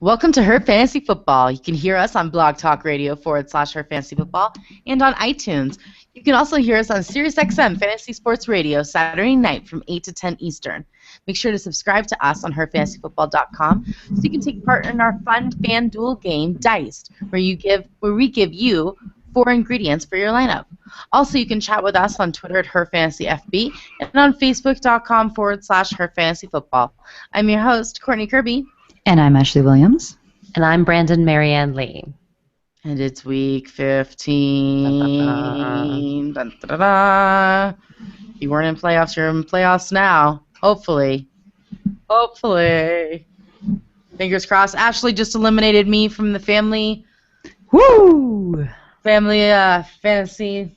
Welcome to Her Fantasy Football. You can hear us on Blog Talk Radio /Her Fantasy Football and on iTunes. You can also hear us on SiriusXM Fantasy Sports Radio Saturday night from 8 to 10 Eastern. Make sure to subscribe to us on herfantasyfootball.com so you can take part in our fun FanDuel game, Diced, where we give you 4 ingredients for your lineup. Also, you can chat with us on Twitter at HerFantasyFB and on Facebook.com /HerFantasyFootball. I'm your host, Courtney Kirby. And I'm Ashley Williams. And I'm Brandon Marianne Lee. And it's week 15. Dun, da, da, da. You weren't in playoffs, you're in playoffs now. Hopefully. Fingers crossed. Ashley just eliminated me from the family. Woo! Fantasy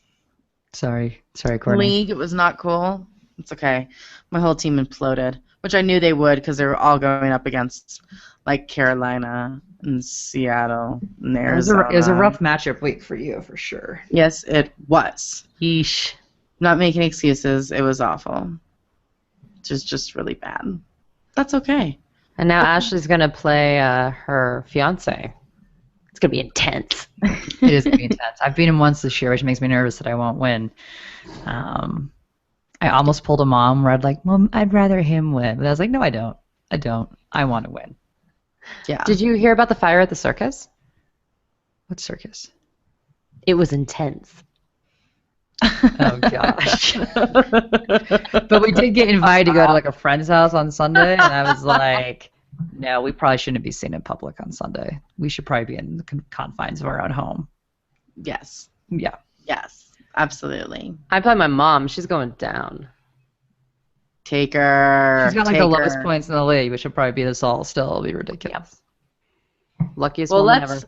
Sorry, Courtney. league. It was not cool. It's okay. My whole team imploded, which I knew they would because they were all going up against like Carolina and Seattle and Arizona. It was a rough matchup week for you, for sure. Yes, it was. Yeesh. Not making excuses. It was awful. Just really bad. That's okay. And now Ashley's going to play her fiance. It's going to be intense. It is going to be intense. I've beat him once this year, which makes me nervous that I won't win. I almost pulled a mom where Mom, I'd rather him win. But I was like, no, I don't. I want to win. Yeah. Did you hear about the fire at the circus? What circus? It was intense. Oh, gosh. But we did get invited to go to a friend's house on Sunday, and I was like, no, we probably shouldn't be seen in public on Sunday. We should probably be in the confines of our own home. Yes. Yeah. Yes. Absolutely. I play my mom. She's going down. Take her. She's got the lowest points in the league, which will probably beat us all still. It'll be ridiculous. Luckiest woman ever.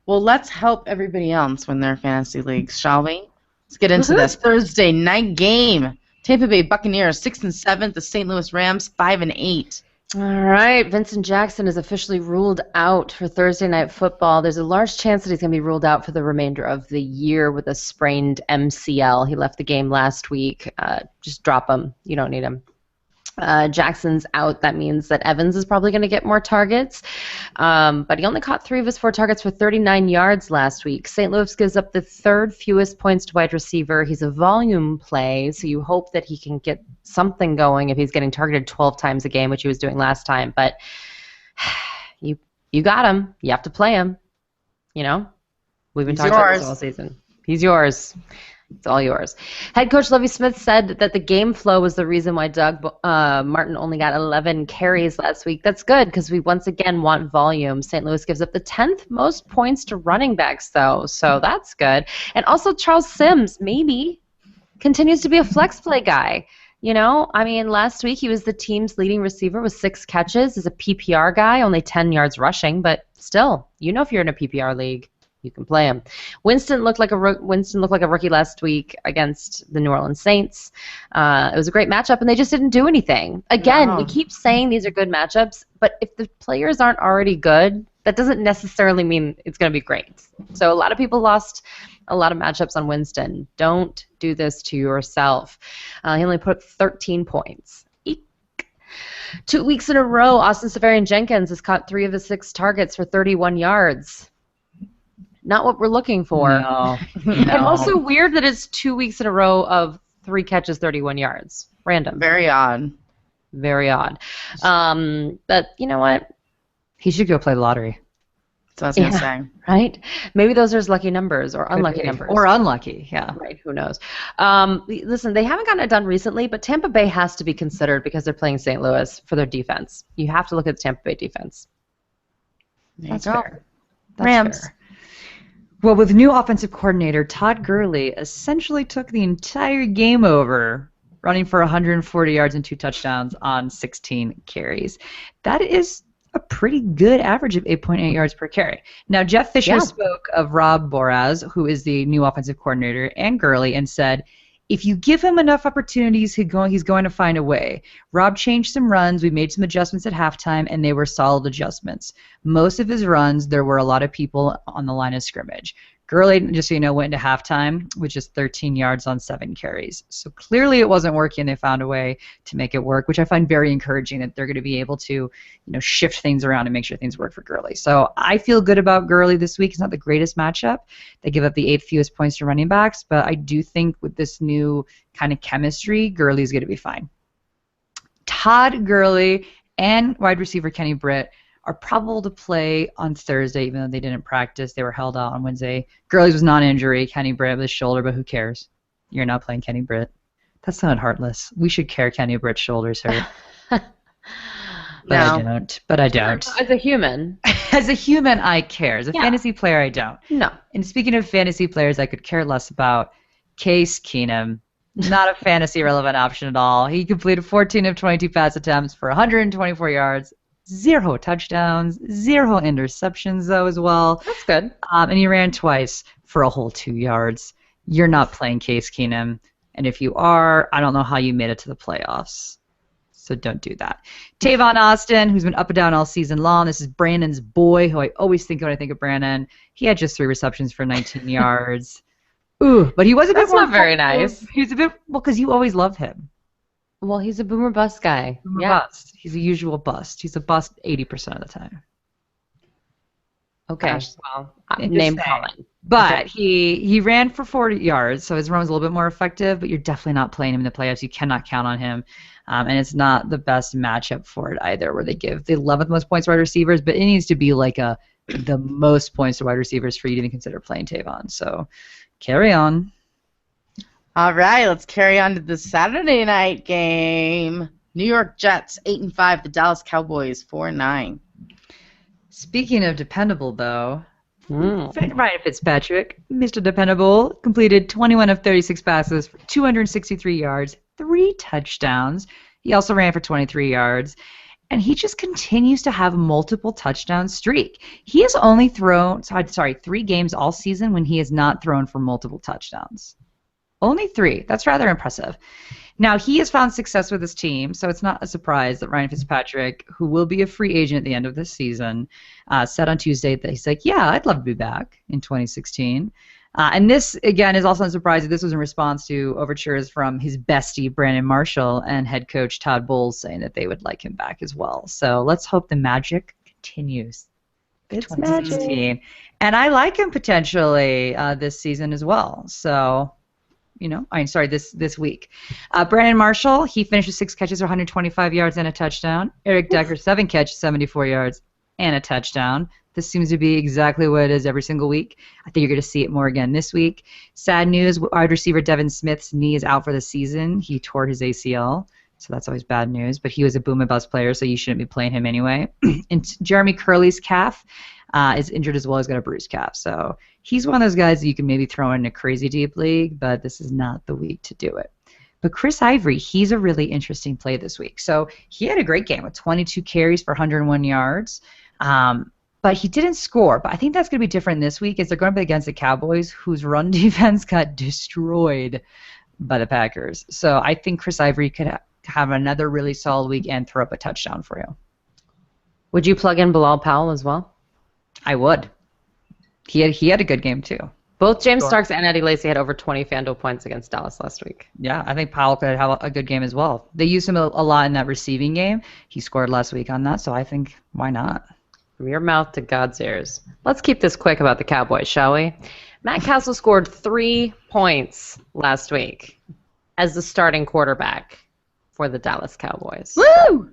Well, let's help everybody else win their fantasy leagues, shall we? Let's get into this Thursday night game. Tampa Bay Buccaneers 6-7, the St. Louis Rams 5-8. All right, Vincent Jackson is officially ruled out for Thursday Night Football. There's a large chance that he's going to be ruled out for the remainder of the year with a sprained MCL. He left the game last week. Just drop him. You don't need him. Jackson's out. That means that Evans is probably going to get more targets. But he only caught 3 of his 4 targets for 39 yards last week. St. Louis gives up the 3rd fewest points to wide receiver. He's a volume play, so you hope that he can get something going if he's getting targeted 12 times a game, which he was doing last time. But you got him. You have to play him. You know? We've been talking about this all season. He's yours. It's all yours. Head coach Lovie Smith said that the game flow was the reason why Doug Martin only got 11 carries last week. That's good because we once again want volume. St. Louis gives up the 10th most points to running backs, though, so that's good. And also Charles Sims, maybe, continues to be a flex play guy. You know, I mean, last week he was the team's leading receiver with 6 catches. As a PPR guy, only 10 yards rushing, but still, you know if you're in a PPR league, you can play him. Winston looked like a rookie last week against the New Orleans Saints. It was a great matchup, and they just didn't do anything. Again, we keep saying these are good matchups, but if the players aren't already good, that doesn't necessarily mean it's going to be great. So a lot of people lost a lot of matchups on Winston. Don't do this to yourself. He only put up 13 points. 2 weeks in a row, Austin Seferian-Jenkins has caught 3 of his 6 targets for 31 yards. Not what we're looking for. No. And also weird that it's 2 weeks in a row of 3 catches, 31 yards. Random. Very odd. Very odd. But you know what? He should go play the lottery. That's what I was going to say. Right? Maybe those are his lucky numbers or unlucky numbers. Or unlucky, yeah. Right, who knows? Listen, they haven't gotten it done recently, but Tampa Bay has to be considered because they're playing St. Louis for their defense. You have to look at the Tampa Bay defense. That's fair. That's Rams. fair. Well, with new offensive coordinator, Todd Gurley essentially took the entire game over, running for 140 yards and 2 touchdowns on 16 carries. That is a pretty good average of 8.8 yards per carry. Now, Jeff Fisher spoke of Rob Boraz, who is the new offensive coordinator, and Gurley, and said, if you give him enough opportunities, he's going to find a way. Rob changed some runs. We made some adjustments at halftime, and they were solid adjustments. Most of his runs, there were a lot of people on the line of scrimmage. Gurley, just so you know, went into halftime with just 13 yards on 7 carries. So clearly it wasn't working. They found a way to make it work, which I find very encouraging that they're going to be able to, shift things around and make sure things work for Gurley. So I feel good about Gurley this week. It's not the greatest matchup. They give up the 8th fewest points to running backs, but I do think with this new kind of chemistry, Gurley's going to be fine. Todd Gurley and wide receiver Kenny Britt are probable to play on Thursday, even though they didn't practice. They were held out on Wednesday. Gurley's was non-injury. Kenny Britt with his shoulder, but who cares? You're not playing Kenny Britt. That sounded heartless. We should care Kenny Britt's shoulders hurt. But I don't. As a human. As a human, I care. As a fantasy player, I don't. No. And speaking of fantasy players I could care less about, Case Keenum. Not a fantasy relevant option at all. He completed 14 of 22 pass attempts for 124 yards, 0 touchdowns, 0 interceptions though as well. That's good. And he ran twice for a whole 2 yards. You're not playing Case Keenum, and if you are, I don't know how you made it to the playoffs. So don't do that. Tavon Austin, who's been up and down all season long. This is Brandon's boy, who I always think when I think of Brandon. He had just 3 receptions for 19 yards. Ooh, but he was a bit more. That's not very nice. He was a bit, because you always love him. Well, he's a boomer bust guy. Bust. He's a usual bust. He's a bust 80% of the time. Okay. Well, name calling. But he ran for 40 yards, so his run was a little bit more effective, but you're definitely not playing him in the playoffs. You cannot count on him. And it's not the best matchup for it either, where they give the 11th most points to wide receivers, but it needs to be like the most points to wide receivers for you to even consider playing Tavon. So carry on. All right, let's carry on to the Saturday night game. New York Jets 8-5, the Dallas Cowboys 4-9. Speaking of dependable, though, Ryan Fitzpatrick, Mr. Dependable, completed 21 of 36 passes for 263 yards, 3 touchdowns. He also ran for 23 yards. And he just continues to have multiple touchdown streak. He has only thrown, 3 games all season when he has not thrown for multiple touchdowns. Only 3. That's rather impressive. Now, he has found success with his team, so it's not a surprise that Ryan Fitzpatrick, who will be a free agent at the end of this season, said on Tuesday that he's like, yeah, I'd love to be back in 2016. And this, again, is also unsurprising. This was in response to overtures from his bestie, Brandon Marshall, and head coach Todd Bowles saying that they would like him back as well. So let's hope the magic continues. It's magic. And I like him potentially this season as well. So, this week. Brandon Marshall, he finished with 6 catches for 125 yards and a touchdown. Eric Decker, 7 catches, 74 yards and a touchdown. This seems to be exactly what it is every single week. I think you're going to see it more again this week. Sad news, wide receiver Devin Smith's knee is out for the season. He tore his ACL, so that's always bad news. But he was a boom and bust player, so you shouldn't be playing him anyway. And Jeremy Curley's calf is injured as well. He's got a bruised calf. So he's one of those guys that you can maybe throw in a crazy deep league, but this is not the week to do it. But Chris Ivory, he's a really interesting play this week. So he had a great game with 22 carries for 101 yards. But he didn't score. But I think that's going to be different this week as they're going to be against the Cowboys, whose run defense got destroyed by the Packers. So I think Chris Ivory could have another really solid week and throw up a touchdown for you. Would you plug in Bilal Powell as well? I would. He had a good game too. Both James Starks and Eddie Lacy had over 20 FanDuel points against Dallas last week. Yeah, I think Powell could have a good game as well. They used him a lot in that receiving game. He scored last week on that, so I think why not? From your mouth to God's ears. Let's keep this quick about the Cowboys, shall we? Matt Castle scored 3 points last week as the starting quarterback for the Dallas Cowboys. Woo!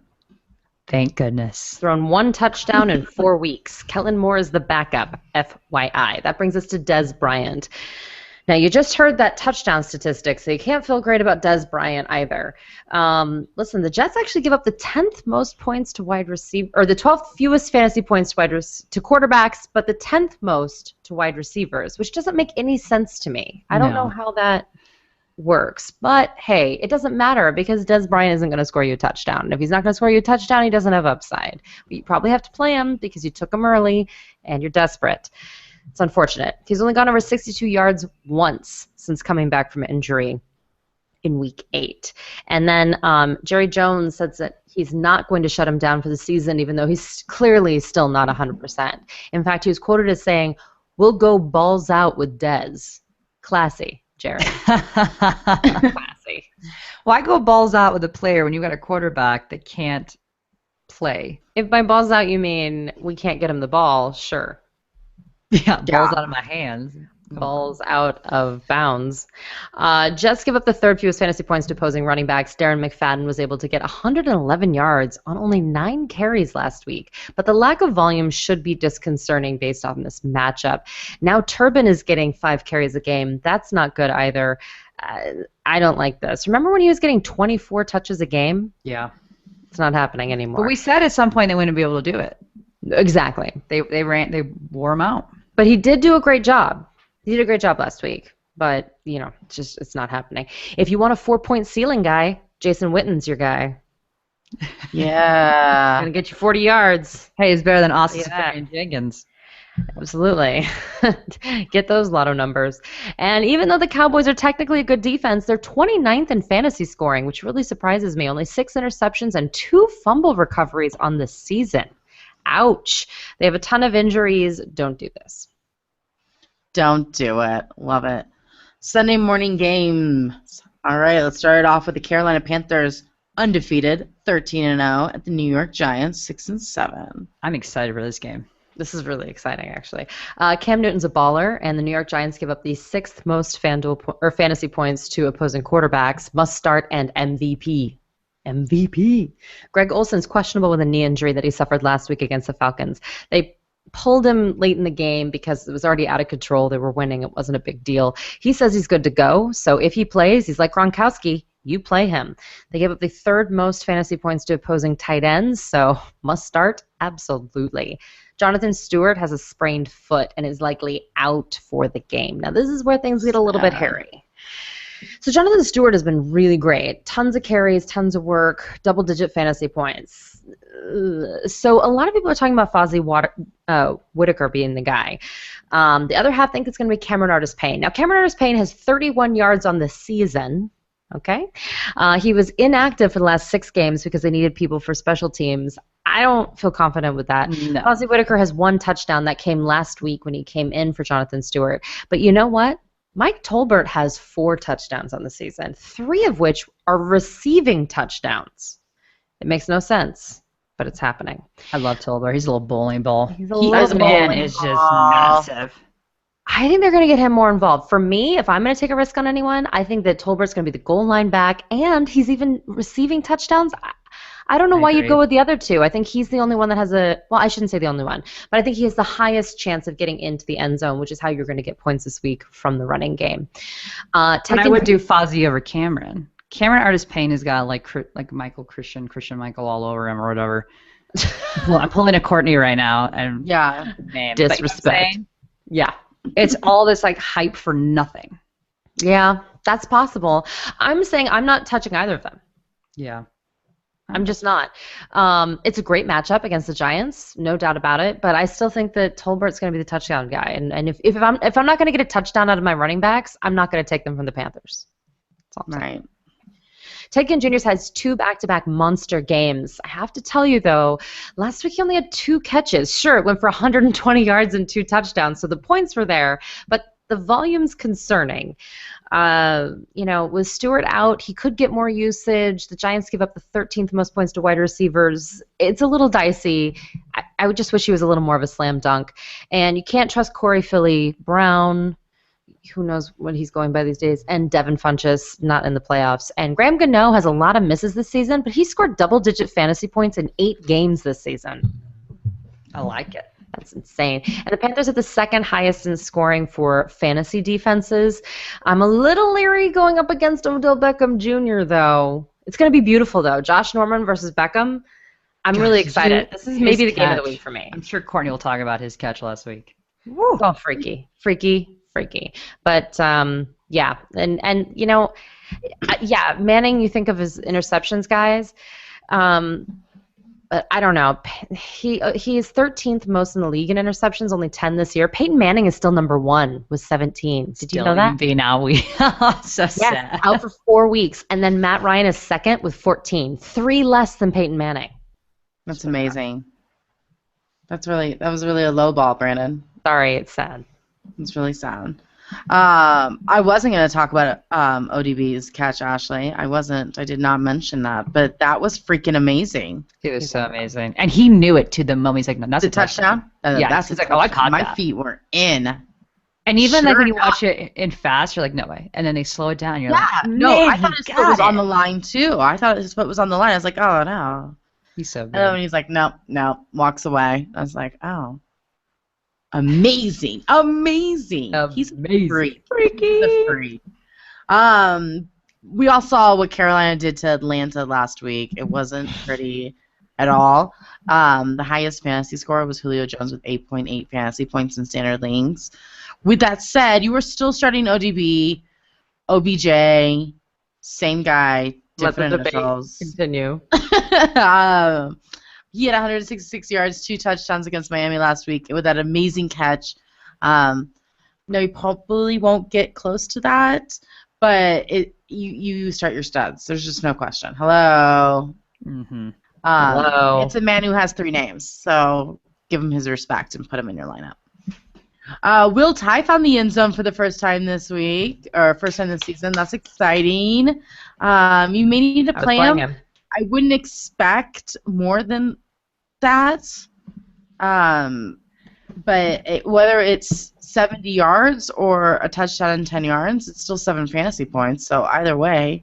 Thank goodness. Thrown 1 touchdown in 4 weeks. Kellen Moore is the backup, FYI. That brings us to Dez Bryant. Now, you just heard that touchdown statistic, so you can't feel great about Dez Bryant either. Listen, the Jets actually give up the 10th most points to wide receiver, or the 12th fewest fantasy points to quarterbacks, but the 10th most to wide receivers, which doesn't make any sense to me. I don't know how that works, but hey, it doesn't matter because Dez Bryant isn't going to score you a touchdown. And if he's not going to score you a touchdown, he doesn't have upside. But you probably have to play him because you took him early and you're desperate. It's unfortunate. He's only gone over 62 yards once since coming back from injury in Week 8. And then Jerry Jones says that he's not going to shut him down for the season, even though he's clearly still not 100%. In fact, he was quoted as saying, We'll go balls out with Dez. Classy, Jared. Classy. Why go balls out with a player when you got a quarterback that can't play? If by balls out you mean we can't get him the ball, sure. Yeah, balls out of my hands. Balls out of bounds. Jets give up the third fewest fantasy points to opposing running backs. Darren McFadden was able to get 111 yards on only 9 carries last week. But the lack of volume should be disconcerting based on this matchup. Now Turbin is getting 5 carries a game. That's not good either. I don't like this. Remember when he was getting 24 touches a game? Yeah. It's not happening anymore. But we said at some point they wouldn't be able to do it. Exactly. They wore him out. But he did do a great job. He did a great job last week, but, it's not happening. If you want a 4-point ceiling guy, Jason Witten's your guy. Yeah. Going to get you 40 yards. Hey, it's better than Austin Yeah. and Jenkins. Absolutely. Get those lotto numbers. And even though the Cowboys are technically a good defense, they're 29th in fantasy scoring, which really surprises me. Only 6 interceptions and 2 fumble recoveries on the season. Ouch. They have a ton of injuries. Don't do this. Don't do it. Love it. Sunday morning games. All right, let's start it off with the Carolina Panthers, undefeated, 13-0 at the New York Giants, 6-7. I'm excited for this game. This is really exciting, actually. Cam Newton's a baller, and the New York Giants give up the 6th most fantasy points to opposing quarterbacks, must start, and MVP. Greg Olson's questionable with a knee injury that he suffered last week against the Falcons. They pulled him late in the game because it was already out of control. They were winning. It wasn't a big deal. He says he's good to go, so if he plays, he's like Gronkowski. You play him. They gave up the 3rd most fantasy points to opposing tight ends, so must start? Absolutely. Jonathan Stewart has a sprained foot and is likely out for the game. Now, this is where things get a little bit hairy. So Jonathan Stewart has been really great. Tons of carries, tons of work, double-digit fantasy points. So a lot of people are talking about Fozzie Whitaker being the guy. The other half think it's going to be Cameron Artis-Payne. Now, Cameron Artis-Payne has 31 yards on the season. Okay? He was inactive for the last 6 games because they needed people for special teams. I don't feel confident with that. No. Fozzie Whitaker has 1 touchdown that came last week when he came in for Jonathan Stewart. But you know what? Mike Tolbert has 4 touchdowns on the season, 3 of which are receiving touchdowns. It makes no sense, but it's happening. I love Tolbert. He's a little bowling ball. He's a little His man bowling is just ball. massive. I think they're going to get him more involved. For me, if I'm going to take a risk on anyone, I think that Tolbert's going to be the goal line back, and he's even receiving touchdowns. I don't know why you'd go with the other 2. I think he's the only one that has I shouldn't say the only one, but I think he has the highest chance of getting into the end zone, which is how you're going to get points this week from the running game. And I would do Fozzie over Cameron. Cameron Artis-Payne has got like Michael Christian Michael all over him or whatever. Well, I'm pulling a Courtney right now. And Yeah. name. Disrespect. Yeah. It's all this like hype for nothing. Yeah, that's possible. I'm saying I'm not touching either of them. Yeah. I'm just not. It's a great matchup against the Giants, no doubt about it. But I still think that Tolbert's going to be the touchdown guy. And if I'm not going to get a touchdown out of my running backs, I'm not going to take them from the Panthers. That's all I'm saying. Right. Ted Ginn Jr. has 2 back-to-back monster games. I have to tell you, though, last week he only had 2 catches. Sure, it went for 120 yards and 2 touchdowns, so the points were there, but the volume's concerning. With Stewart out, he could get more usage. The Giants give up the 13th most points to wide receivers. It's a little dicey. I would just wish he was a little more of a slam dunk. And you can't trust Corey Philly Brown. Who knows what he's going by these days, and Devin Funchess, not in the playoffs. And Graham Gano has a lot of misses this season, but he scored double-digit fantasy points in 8 games this season. I like it. That's insane. And the Panthers are the 2nd highest in scoring for fantasy defenses. I'm a little leery going up against Odell Beckham Jr., though. It's going to be beautiful, though. Josh Norman versus Beckham. I'm really excited. This is maybe the game of the week for me. I'm sure Courtney will talk about his catch last week. Woo. Oh, freaky. But, yeah. And yeah, Manning you think of as interceptions, guys. But I don't know. He is 13th most in the league in interceptions, only 10 this year. Peyton Manning is still number 1 with 17. Did you know that? So sad. Out for 4 weeks. And then Matt Ryan is 2nd with 14. 3 less than Peyton Manning. That's amazing. That was really a low ball, Brandon. Sorry, it's sad. It's really sad. I wasn't going to talk about ODB's catch, Ashley. I did not mention that, but that was freaking amazing. It was so amazing. And he knew it to the moment. He's like, no, that's The a touchdown. touchdown? Yeah, he's like, oh, I caught My that. feet were in. And even like Sure when you enough. watch it in fast, you're like, no way. And then they slow it down. You're Yeah, like, no, man, I thought his he foot was got on the it. line, too. I thought his foot was on the line. I was like, oh, no. He's so And then good. when he's like, no, walks away. I was like, oh. Amazing. He's a Amazing. freak. He's a freak. We all saw what Carolina did to Atlanta last week. It wasn't pretty at all. The highest fantasy score was Julio Jones with 8.8 fantasy points in standard leagues. With that said, you were still starting ODB, OBJ, same guy, Let the different debate initials. continue. He had 166 yards, 2 touchdowns against Miami last week with that amazing catch. No, you probably won't get close to that, but you start your studs. There's just no question. Hello. Mm-hmm. Hello. It's a man who has 3 names, so give him his respect and put him in your lineup. Will Tye found the end zone for the first time this week, or first time this season. That's exciting. You may need to I was play playing him. him. I wouldn't expect more than that. But whether it's 70 yards or a touchdown and 10 yards, it's still 7 fantasy points. So either way,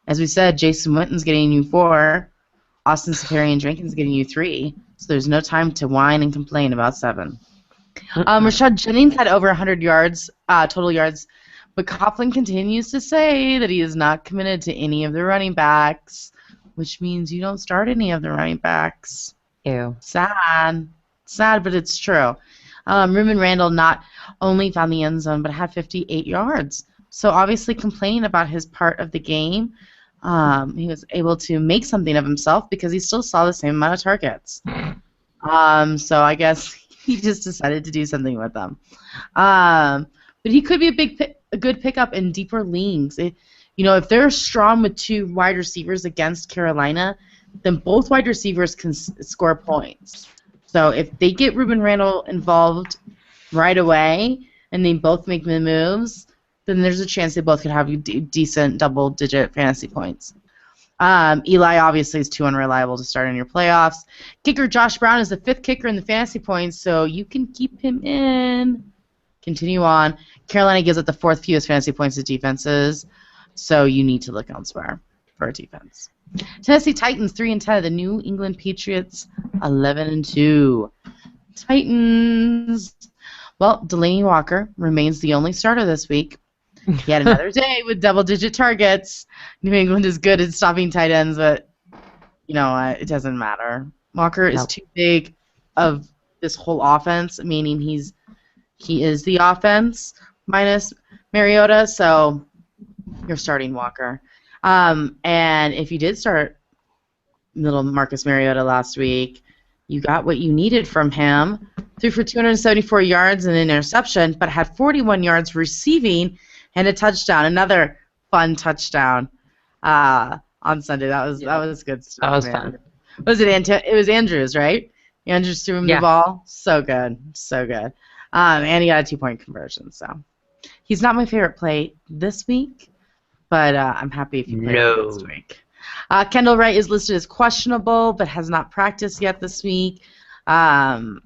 as we said, Jason Witten's getting you 4, Austin Seferian-Jenkins getting you 3. So there's no time to whine and complain about 7. Rashad Jennings had over 100 yards, total yards, but Coughlin continues to say that he is not committed to any of the running backs, which means you don't start any of the running backs. Ew. Sad, but it's true. Ruben Randall not only found the end zone, but had 58 yards. So obviously complaining about his part of the game, he was able to make something of himself because he still saw the same amount of targets. So I guess he just decided to do something with them. But he could be a good pickup in deeper leagues. If they're strong with 2 wide receivers against Carolina, then both wide receivers can score points. So if they get Ruben Randall involved right away and they both make the moves, then there's a chance they both could have decent double-digit fantasy points. Eli obviously is too unreliable to start in your playoffs. Kicker Josh Brown is the 5th kicker in the fantasy points, so you can keep him in. Continue on. Carolina gives up the 4th fewest fantasy points to defenses, so you need to look elsewhere for a defense. Tennessee Titans 3-10. The New England Patriots 11-2. Titans. Well, Delaney Walker remains the only starter this week. He had another day with double-digit targets. New England is good at stopping tight ends, but it doesn't matter. Walker is too big of this whole offense, meaning he is the offense minus Mariota, so you're starting Walker. And if you did start little Marcus Mariota last week, you got what you needed from him. Threw for 274 yards and an interception, but had 41 yards receiving and a touchdown. Another fun touchdown on Sunday. That was good stuff. That was man. fun. It was Andrews, right? Andrews threw him the ball. So good. And he got a 2-point conversion. So he's not my favorite play this week, but I'm happy if you play him this week. Kendall Wright is listed as questionable, but has not practiced yet this week. And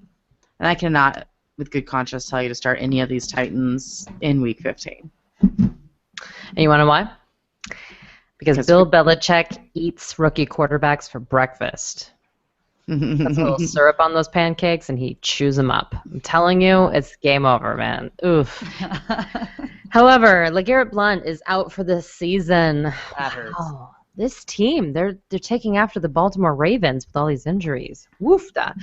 I cannot, with good conscience, tell you to start any of these Titans in Week 15. And you want to know why? Because Bill Belichick eats rookie quarterbacks for breakfast. Puts a little syrup on those pancakes, and he chews them up. I'm telling you, it's game over, man. Oof. However, LeGarrette Blount is out for this season. That hurts. Wow. This team, they're taking after the Baltimore Ravens with all these injuries. Woofda.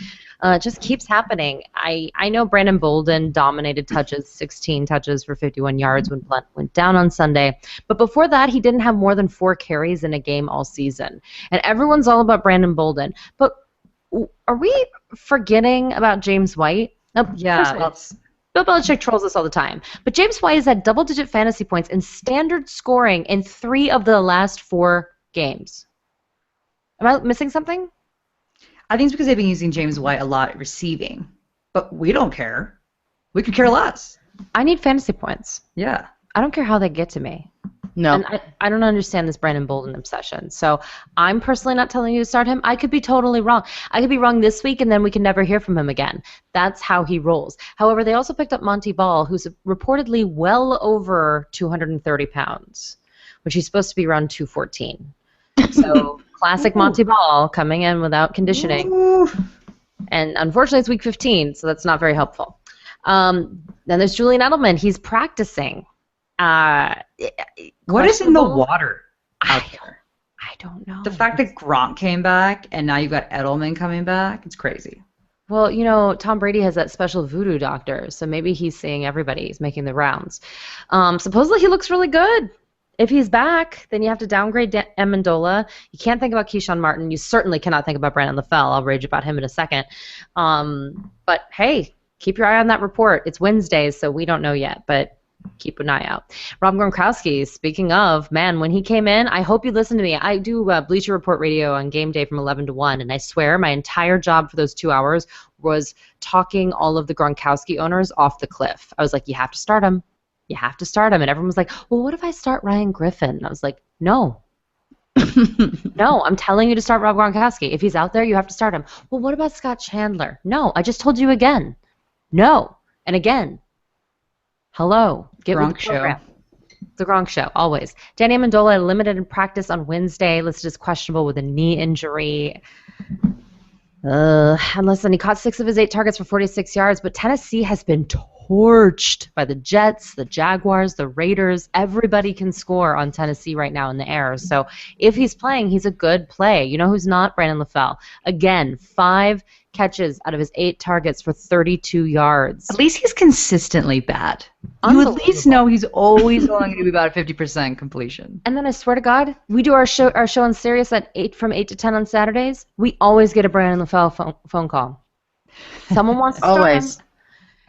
It just keeps happening. I know Brandon Bolden dominated touches, 16 touches for 51 yards when Blount went down on Sunday. But before that, he didn't have more than 4 carries in a game all season. And everyone's all about Brandon Bolden. But are we forgetting about James White? Yeah, Bill Belichick trolls us all the time. But James White has had double-digit fantasy points and standard scoring in 3 of the last 4 games. Am I missing something? I think it's because they've been using James White a lot receiving, but we don't care. We could care less. I need fantasy points. Yeah. I don't care how they get to me. No. And I don't understand this Brandon Bolden obsession. So I'm personally not telling you to start him. I could be totally wrong. I could be wrong this week, and then we can never hear from him again. That's how he rolls. However, they also picked up Monty Ball, who's reportedly well over 230 pounds, which he's supposed to be around 214. So classic Monty Ball coming in without conditioning. Ooh. And unfortunately, it's week 15, so that's not very helpful. Then there's Julian Edelman. He's practicing. What is in the water out there? I don't know. The fact that Gronk came back and now you've got Edelman coming back, it's crazy. Well, you know, Tom Brady has that special voodoo doctor, so maybe he's seeing everybody. He's making the rounds. Supposedly he looks really good. If he's back, then you have to downgrade Amendola. You can't think about Keyshawn Martin. You certainly cannot think about Brandon LaFell. I'll rage about him in a second. But, hey, keep your eye on that report. It's Wednesday, so we don't know yet, but keep an eye out. Rob Gronkowski, speaking of, man, when he came in, I hope you listen to me. I do Bleacher Report radio on game day from 11 to 1, and I swear my entire job for those 2 hours was talking all of the Gronkowski owners off the cliff. I was like, you have to start him. You have to start him. And everyone was like, well, what if I start Ryan Griffin? And I was like, no. No, I'm telling you to start Rob Gronkowski. If he's out there, you have to start him. Well, what about Scott Chandler? No, I just told you again. No. And again. Hello. Get with the program. The Gronk Show, always. Danny Amendola limited in practice on Wednesday, listed as questionable with a knee injury. And listen, he caught 6 of his 8 targets for 46 yards, but Tennessee has been torched by the Jets, the Jaguars, the Raiders. Everybody can score on Tennessee right now in the air. So if he's playing, he's a good play. You know who's not? Brandon LaFell. Again, 5 catches out of his 8 targets for 32 yards. At least he's consistently bad. You at least know he's always going to be about a 50% completion. And then I swear to God, we do our show on Sirius at 8 from 8 to 10 on Saturdays. We always get a Brandon LaFell phone call. Someone wants to start Always. him.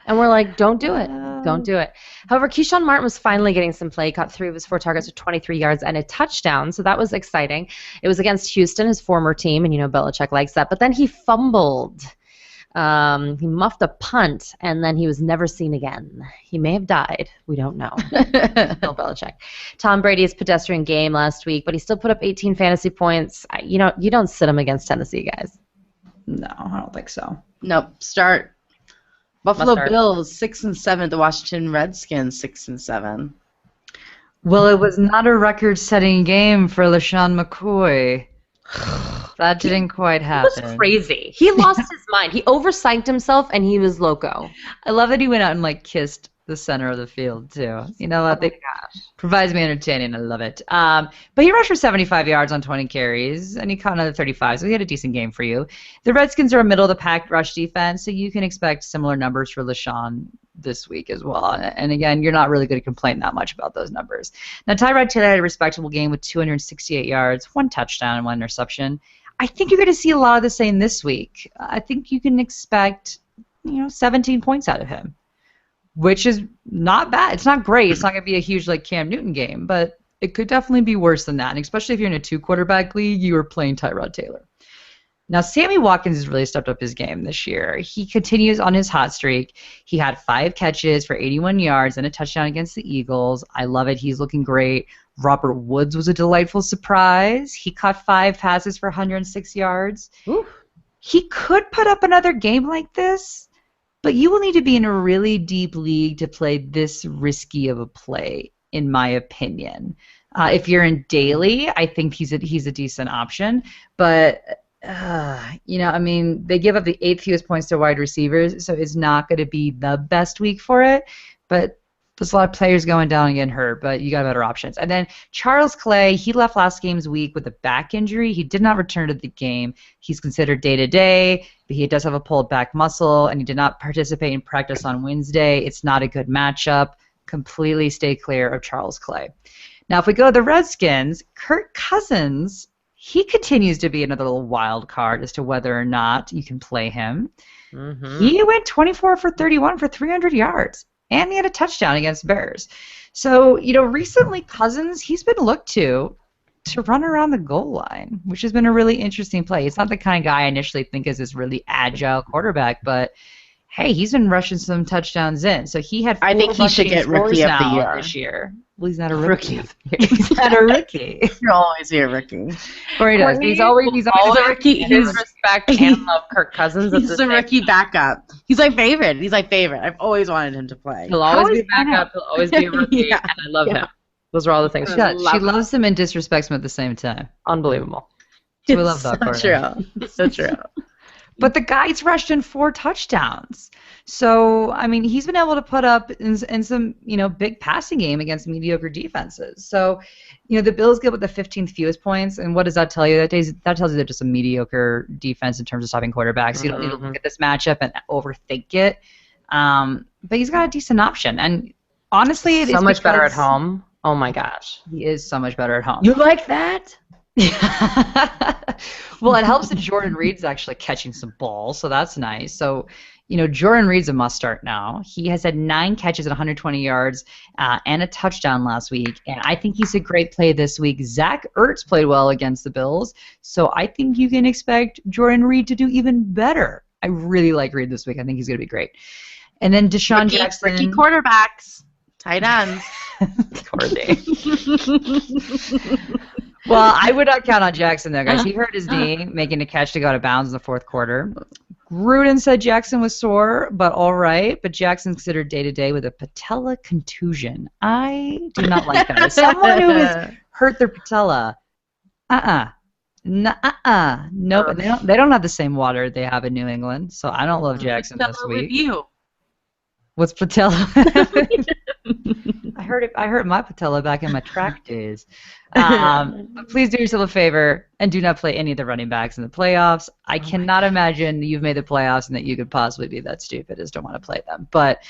And we're like, don't do it. Don't do it. However, Keyshawn Martin was finally getting some play. He caught 3 of his 4 targets for 23 yards and a touchdown, so that was exciting. It was against Houston, his former team, and you know Belichick likes that. But then he fumbled. He muffed a punt, and then he was never seen again. He may have died. We don't know. Bill Belichick. Tom Brady's pedestrian game last week, but he still put up 18 fantasy points. You don't sit him against Tennessee, guys. No, I don't think so. Nope. Start. Buffalo Bills 6-7. The Washington Redskins 6-7. Well, it was not a record-setting game for LaShawn McCoy. That didn't quite happen. It was crazy. He lost his mind. He overpsyched himself, and he was loco. I love that he went out and kissed the center of the field too. You know what? Provides me entertaining. I love it. But he rushed for 75 yards on 20 carries, and he caught another 35. So he had a decent game for you. The Redskins are a middle of the pack rush defense, so you can expect similar numbers for LaShawn this week as well. And again, you're not really going to complain that much about those numbers. Now, Tyrod Taylor had a respectable game with 268 yards, 1 touchdown, and 1 interception. I think you're going to see a lot of the same this week. I think you can expect 17 points out of him, which is not bad. It's not great. It's not going to be a huge Cam Newton game, but it could definitely be worse than that. And especially if you're in a 2-quarterback league, you are playing Tyrod Taylor. Now, Sammy Watkins has really stepped up his game this year. He continues on his hot streak. He had 5 catches for 81 yards and a touchdown against the Eagles. I love it. He's looking great. Robert Woods was a delightful surprise. He caught 5 passes for 106 yards. Ooh. He could put up another game like this, but you will need to be in a really deep league to play this risky of a play, in my opinion. If you're in daily, I think he's a decent option, but they give up the 8th fewest points to wide receivers, so it's not going to be the best week for it. But there's a lot of players going down and getting hurt, but you got better options. And then Charles Clay, he left last game's week with a back injury. He did not return to the game. He's considered day-to-day, but he does have a pulled back muscle, and he did not participate in practice on Wednesday. It's not a good matchup. Completely stay clear of Charles Clay. Now, if we go to the Redskins, Kirk Cousins, he continues to be another little wild card as to whether or not you can play him. Mm-hmm. He went 24 for 31 for 300 yards. And he had a touchdown against Bears. So, recently Cousins, he's been looked to run around the goal line, which has been a really interesting play. He's not the kind of guy I initially think is this really agile quarterback, but hey, he's been rushing some touchdowns in. So he had. I think he should get Rookie of the Year this year. Well, he's not a Rookie rookie. of the Year. He's not a rookie. You'll always be a rookie. Or he does. Courtney He's always a rookie. His respect and love Kirk Cousins. At He's the the same rookie backup. He's my favorite. I've always wanted him to play. He'll always be backup. He'll always be a rookie, Yeah. and I love him. Those are all the things. She loves him and disrespects him at the same time. Unbelievable. We love that, Courtney. So true. But the guy's rushed in 4 touchdowns. So, I mean, he's been able to put up in some, big passing game against mediocre defenses. So, the Bills get with the 15th fewest points, and what does that tell you? That tells you they're just a mediocre defense in terms of stopping quarterbacks. You don't need to look at this matchup and overthink it. But he's got a decent option. And honestly, So much better at home. Oh, my gosh. He is so much better at home. You like that? Well, it helps that Jordan Reed's actually catching some balls, so that's nice. So, Jordan Reed's a must-start now. He has had 9 catches at 120 yards and a touchdown last week, and I think he's a great play this week. Zach Ertz played well against the Bills, so I think you can expect Jordan Reed to do even better. I really like Reed this week. I think he's going to be great. And then Deshaun Jackson. Rookie quarterbacks, tight ends. Courtney. Well, I would not count on Jackson, though, guys. He hurt his knee, making a catch to go out of bounds in the 4th quarter. Gruden said Jackson was sore, but all right. But Jackson's considered day-to-day with a patella contusion. I do not like that. As someone who has hurt their patella, nope. They don't have the same water they have in New England, so I don't love Jackson this week. Review. What's patella? I hurt my patella back in my track days. But please do yourself a favor and do not play any of the running backs in the playoffs. I cannot imagine you've made the playoffs and that you could possibly be that stupid as to want to play them. But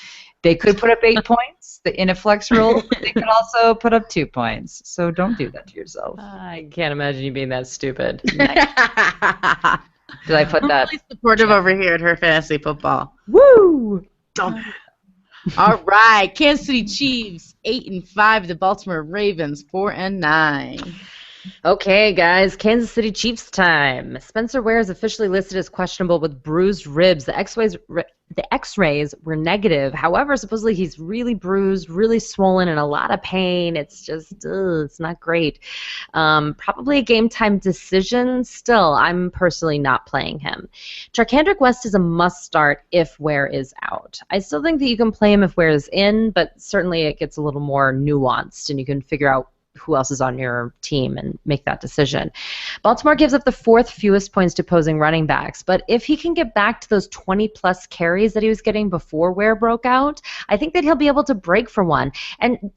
they could put up 8 points in a flex rule. They could also put up 2 points. So don't do that to yourself. I can't imagine you being that stupid. Did I put I'm that? really supportive over here at her fantasy football. Woo! All right, Kansas City Chiefs 8-5. The Baltimore Ravens 4-9. Okay, guys, Kansas City Chiefs time. Spencer Ware is officially listed as questionable with bruised ribs. The X-rays were negative. However, supposedly he's really bruised, really swollen, and a lot of pain. It's just, it's not great. Probably a game-time decision. Still, I'm personally not playing him. Charkandrick West is a must-start if Ware is out. I still think that you can play him if Ware is in, but certainly it gets a little more nuanced, and you can figure out who else is on your team and make that decision. Baltimore gives up the 4th fewest points to opposing running backs, but if he can get back to those 20-plus carries that he was getting before Ware broke out, I think that he'll be able to break for one. And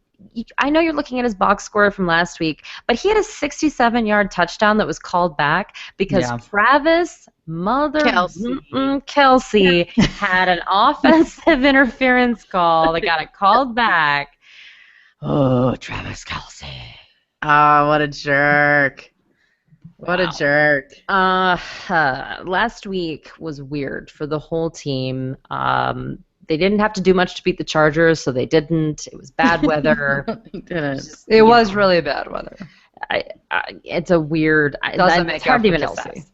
I know you're looking at his box score from last week, but he had a 67-yard touchdown that was called back because Travis Kelce had an offensive interference call that got it called back. Oh, Travis Kelce. Oh, what a jerk. What a jerk. Last week was weird for the whole team. They didn't have to do much to beat the Chargers, so they didn't. It was bad weather. It was really bad weather. It's a weird. Doesn't make it's hard up to even for Kelce. assess.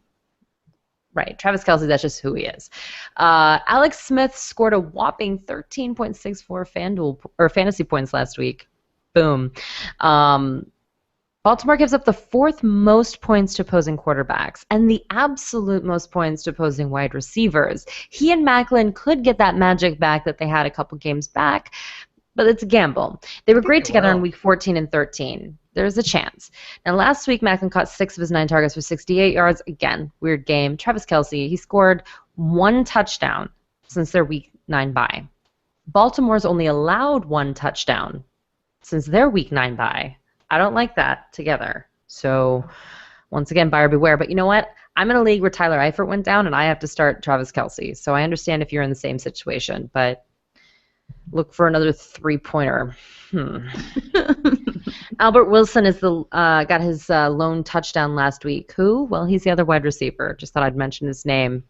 Right, Travis Kelce, that's just who he is. Alex Smith scored a whopping 13.64 fantasy points last week. Boom. Baltimore gives up the 4th most points to opposing quarterbacks and the absolute most points to opposing wide receivers. He and Macklin could get that magic back that they had a couple games back, but it's a gamble. They were great together in week 14 and 13. There's a chance. Now, last week, Macklin caught 6 of his 9 targets for 68 yards. Again, weird game. Travis Kelce, he scored 1 touchdown since their week 9 bye. Baltimore's only allowed 1 touchdown since their week 9 bye. I don't like that together. So, once again, buyer beware. But you know what? I'm in a league where Tyler Eifert went down, and I have to start Travis Kelce. So I understand if you're in the same situation, but look for another 3-pointer. Albert Wilson is got his lone touchdown last week. Who? Well, he's the other wide receiver. Just thought I'd mention his name.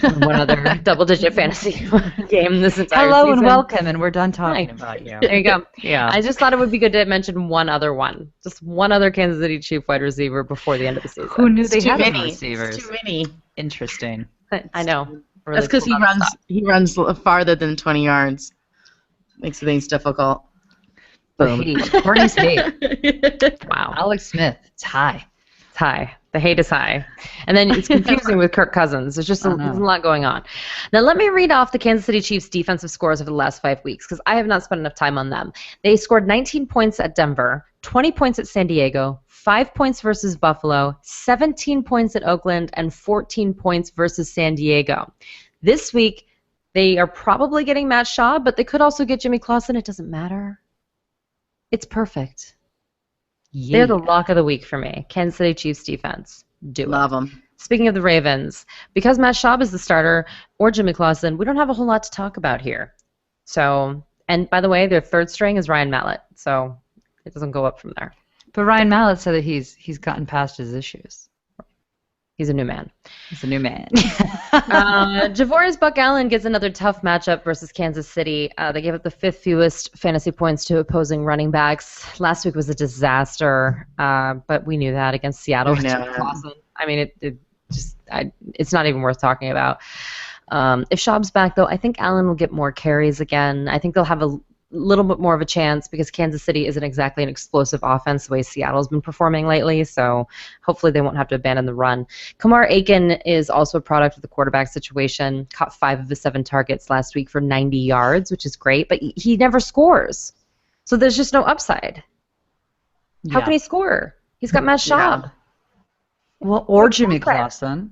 One other double-digit fantasy game this entire season. Hello and welcome, and we're done talking about you. There you go. Yeah. I just thought it would be good to mention one other one. Just one other Kansas City Chief wide receiver before the end of the season. Who knew they Too had many. receivers? Too many. Interesting. I know. Really That's because pulled out the stop. he runs farther than 20 yards. Makes things difficult. The Boom. hate. Courtney's hate. Wow. Alex Smith. It's high. It's high. The hate is high. And then it's confusing with Kirk Cousins. There's just there's a lot going on. Now let me read off the Kansas City Chiefs defensive scores over the last 5 weeks because I have not spent enough time on them. They scored 19 points at Denver, 20 points at San Diego, 5 points versus Buffalo, 17 points at Oakland, and 14 points versus San Diego. This week, they are probably getting Matt Shaw, but they could also get Jimmy Clausen. It doesn't matter. It's perfect. Yeah. They're the lock of the week for me. Kansas City Chiefs defense. Do it. Love them. Speaking of the Ravens, because Matt Schaub is the starter or Jimmy Clausen, we don't have a whole lot to talk about here. So, and by the way, their third string is Ryan Mallett, so it doesn't go up from there. But Ryan Mallett said that he's gotten past his issues. He's a new man. He's a new man. Javorius Buck Allen gets another tough matchup versus Kansas City. They gave up the 5th fewest fantasy points to opposing running backs. Last week was a disaster, but we knew that against Seattle. I mean, it's not even worth talking about. If Schaub's back, though, I think Allen will get more carries again. I think they'll have a little bit more of a chance because Kansas City isn't exactly an explosive offense the way Seattle's been performing lately, so hopefully they won't have to abandon the run. Kamar Aiken is also a product of the quarterback situation, caught 5 of his 7 targets last week for 90 yards, which is great, but he never scores. So there's just no upside. How can he score? He's got Matt Schaub. Yeah. Well, or Jimmy Clausen.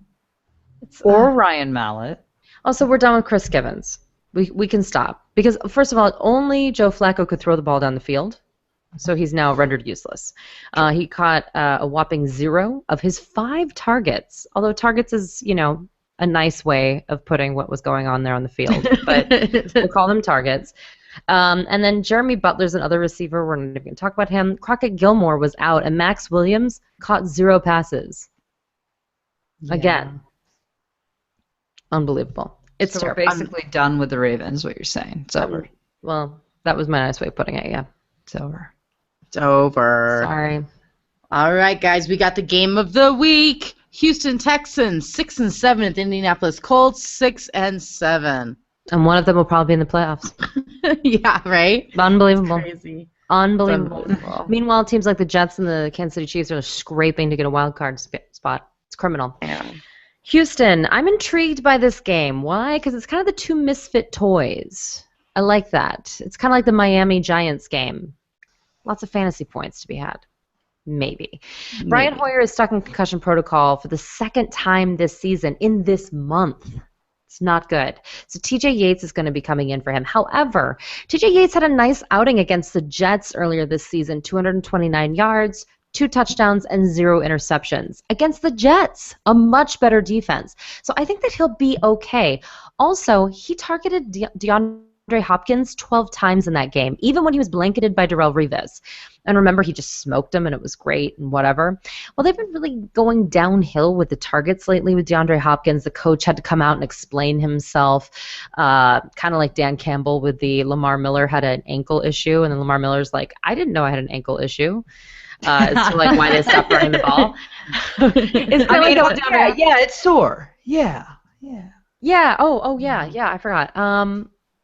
Or Ryan Mallett. Also, we're done with Chris Givens. We can stop. Because, first of all, only Joe Flacco could throw the ball down the field, so he's now rendered useless. He caught a whopping 0 of his 5 targets, although targets is, a nice way of putting what was going on there on the field. But we'll call them targets. And then Jeremy Butler's another receiver. We're not even going to talk about him. Crockett Gilmore was out, and Max Williams caught 0 passes. Yeah. Again. Unbelievable. It's so terrible. We're basically done with the Ravens, what you're saying. It's over. Well, that was my nice way of putting it, yeah. It's over. It's over. Sorry. All right, guys, we got the game of the week. Houston Texans 6-7 at the Indianapolis Colts 6-7. And one of them will probably be in the playoffs. Yeah, right? Unbelievable. Crazy. Unbelievable. Meanwhile, teams like the Jets and the Kansas City Chiefs are scraping to get a wild card spot. It's criminal. Yeah. Houston, I'm intrigued by this game. Why? Because it's kind of the two misfit toys. I like that. It's kind of like the Miami Giants game. Lots of fantasy points to be had. Maybe. Brian Hoyer is stuck in concussion protocol for the 2nd time this season in this month. It's not good. So TJ Yates is going to be coming in for him. However, TJ Yates had a nice outing against the Jets earlier this season, 229 yards, 2 touchdowns, and 0 interceptions against the Jets, a much better defense. So I think that he'll be okay. Also, he targeted DeAndre Hopkins 12 times in that game, even when he was blanketed by Darrelle Revis. And remember, he just smoked him, and it was great and whatever. Well, they've been really going downhill with the targets lately with DeAndre Hopkins. The coach had to come out and explain himself, kind of like Dan Campbell with the Lamar Miller had an ankle issue, and then Lamar Miller's like, I didn't know I had an ankle issue. As to like why they stopped running the ball. It's sore. Yeah. Yeah. Oh, yeah. I forgot.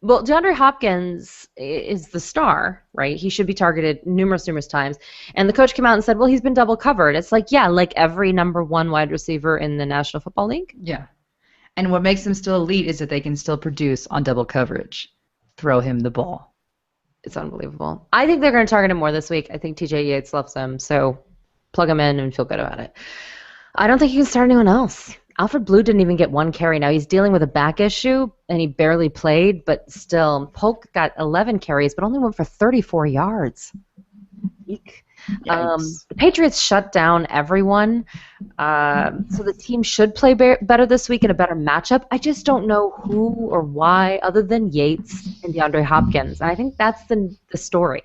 Well, DeAndre Hopkins is the star, right? He should be targeted numerous times. And the coach came out and said, well, he's been double covered. It's like, yeah, like every number 1 wide receiver in the National Football League. Yeah. And what makes them still elite is that they can still produce on double coverage. Throw him the ball. It's unbelievable. I think they're going to target him more this week. I think TJ Yates loves him, so plug him in and feel good about it. I don't think you can start anyone else. Alfred Blue didn't even get 1 carry. Now he's dealing with a back issue, and he barely played, but still, Polk got 11 carries, but only went for 34 yards. Eek. The Patriots shut down everyone, so the team should play better this week in a better matchup. I just don't know who or why other than Yates and DeAndre Hopkins. And I think that's the story.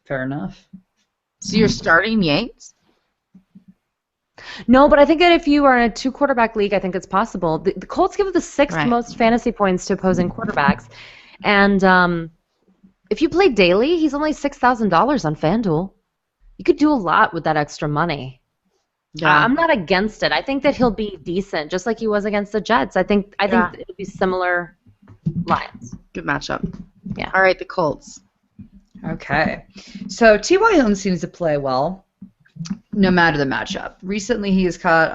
Fair enough. So you're starting Yates? No, but I think that if you are in a 2-quarterback league, I think it's possible. The Colts give the 6th most fantasy points to opposing quarterbacks. And if you play daily, he's only $6,000 on FanDuel. You could do a lot with that extra money. Yeah. I'm not against it. I think that he'll be decent, just like he was against the Jets. I think it'll be similar lines. Good matchup. Yeah. All right, the Colts. Okay. So T.Y. Hilton seems to play well, no matter the matchup. Recently, he has caught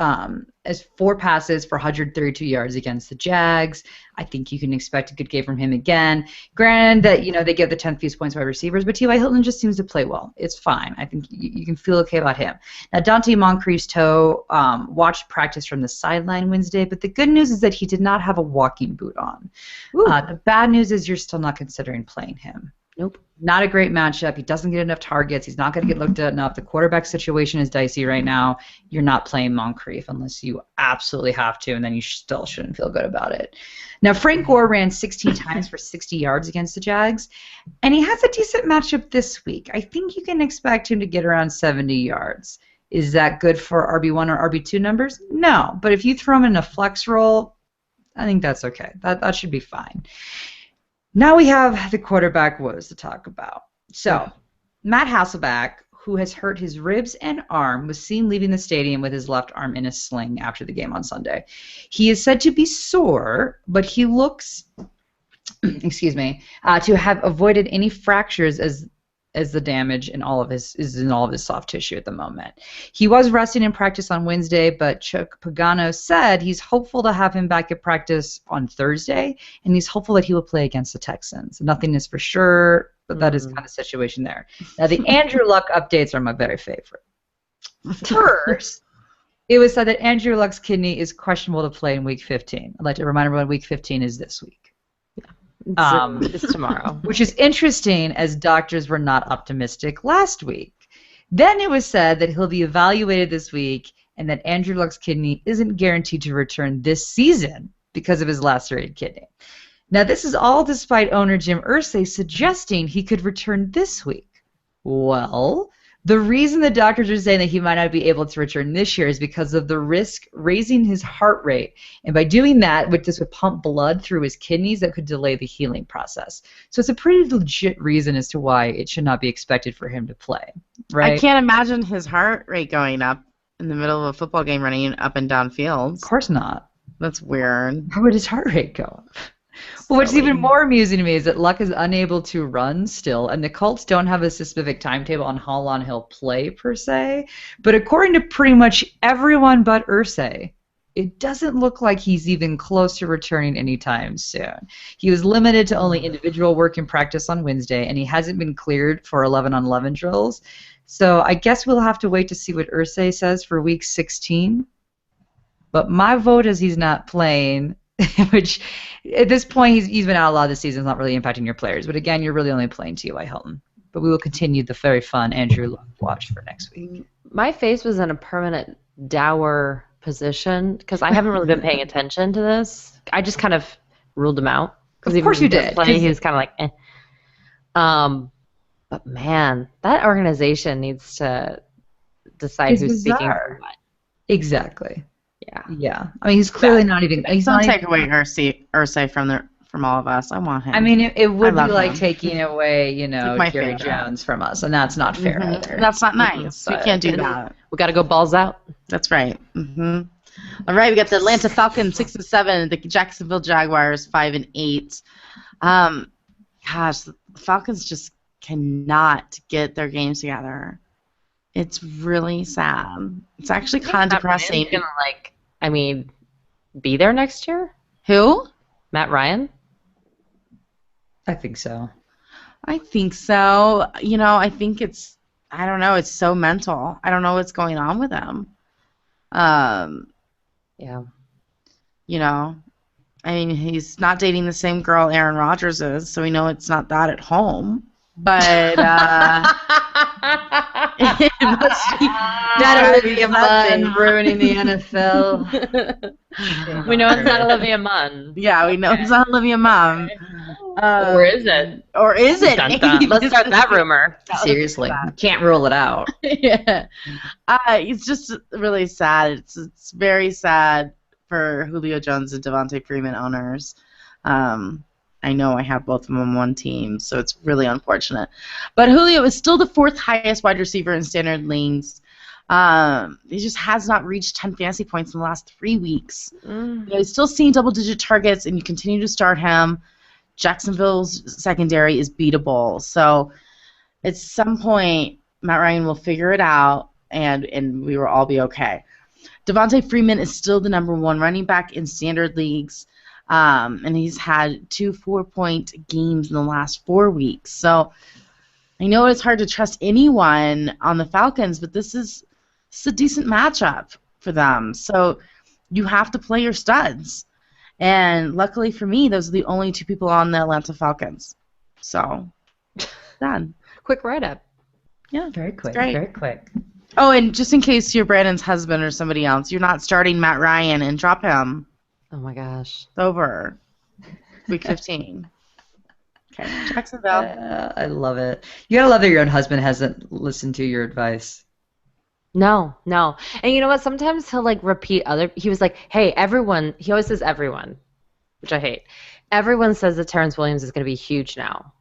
as 4 passes for 132 yards against the Jags. I think you can expect a good game from him again. Granted that, they give the 10th fewest points by receivers, but T.Y. Hilton just seems to play well. It's fine. I think you can feel okay about him. Now, Dante Moncrief's toe watched practice from the sideline Wednesday, but the good news is that he did not have a walking boot on. The bad news is you're still not considering playing him. Nope. Not a great matchup. He doesn't get enough targets. He's not going to get looked at enough. The quarterback situation is dicey right now. You're not playing Moncrief unless you absolutely have to, and then you still shouldn't feel good about it. Now, Frank Gore ran 16 times for 60 yards against the Jags, and he has a decent matchup this week. I think you can expect him to get around 70 yards. Is that good for RB1 or RB2 numbers? No, but if you throw him in a flex role, I think that's okay. That should be fine. Now we have the quarterback woes to talk about. So, Matt Hasselbeck, who has hurt his ribs and arm, was seen leaving the stadium with his left arm in a sling after the game on Sunday. He is said to be sore, but he looks, to have avoided any fractures as the damage in all of his soft tissue at the moment. He was resting in practice on Wednesday, but Chuck Pagano said he's hopeful to have him back at practice on Thursday, and he's hopeful that he will play against the Texans. Nothing is for sure, but that is kind of the situation there. Now, the Andrew Luck updates are my very favorite. First, it was said that Andrew Luck's kidney is questionable to play in Week 15. I'd like to remind everyone Week 15 is this week. It's tomorrow. Which is interesting, as doctors were not optimistic last week. Then it was said that he'll be evaluated this week and that Andrew Luck's kidney isn't guaranteed to return this season because of his lacerated kidney. Now, this is all despite owner Jim Irsay suggesting he could return this week. Well, the reason the doctors are saying that he might not be able to return this year is because of the risk raising his heart rate. And by doing that, this would pump blood through his kidneys that could delay the healing process. So it's a pretty legit reason as to why it should not be expected for him to play, right? I can't imagine his heart rate going up in the middle of a football game running up and down fields. Of course not. That's weird. How would his heart rate go up? Well, what's even more amusing to me is that Luck is unable to run still, and the Colts don't have a specific timetable on how long he'll play, per se. But according to pretty much everyone but Irsay, it doesn't look like he's even close to returning anytime soon. He was limited to only individual work and practice on Wednesday, and he hasn't been cleared for 11-on-11 drills. So I guess we'll have to wait to see what Irsay says for Week 16. But my vote is he's not playing, which at this point he's been out a lot of the season. It's not really impacting your players. But again, you're really only playing T.Y. Hilton. But we will continue the very fun Andrew Luck watch for next week. My face was in a permanent dour position because I haven't really been paying attention to this. I just kind of ruled him out. Of course you did. He was kind of like, eh. But man, that organization needs to decide who's speaking for what. Exactly. Yeah. I mean, he's clearly not even. Don't take away Irsay from all of us. I want him. I mean, it would be like taking away, like Jerry Jones from us, and that's not fair either. That's not nice. We can't do that. We got to go balls out. That's right. All right, we got the Atlanta Falcons 6-7, the Jacksonville Jaguars 5-8. Gosh, the Falcons just cannot get their games together. It's really sad. It's actually kind of depressing. Gonna be there next year? Who? Matt Ryan? I think so. I think so. I think it's, I don't know, it's so mental. I don't know what's going on with him. Yeah. I mean, he's not dating the same girl Aaron Rodgers is, so we know it's not that at home. But not Olivia Munn ruining the NFL. We know it's not Olivia Munn. Yeah, we know it's not Olivia Munn. Or is it? Or is it? Dun, dun. Let's start that rumor. Seriously, can't rule it out. Yeah, it's just really sad. It's very sad for Julio Jones and Devontae Freeman owners. I know I have both of them on one team, so it's really unfortunate. But Julio is still the 4th highest wide receiver in standard lanes. He just has not reached 10 fantasy points in the last 3 weeks. He's still seeing double-digit targets, and you continue to start him. Jacksonville's secondary is beatable. So at some point, Matt Ryan will figure it out, and we will all be okay. Devontae Freeman is still the number 1 running back in standard leagues, and he's had 2 4-point games in the last 4 weeks. So I know it's hard to trust anyone on the Falcons, but this is a decent matchup for them. So you have to play your studs. And luckily for me, those are the only 2 people on the Atlanta Falcons. So, done. Quick write-up. Yeah, very quick. Great. Very quick. Oh, and just in case you're Brandon's husband or somebody else, you're not starting Matt Ryan and drop him. Oh my gosh. It's over. Week 15. Okay, Jacksonville. I love it. You gotta love that your own husband hasn't listened to your advice. No. And you know what? Sometimes he'll repeat he was like, hey, everyone, he always says everyone, which I hate. Everyone says that Terrence Williams is going to be huge now.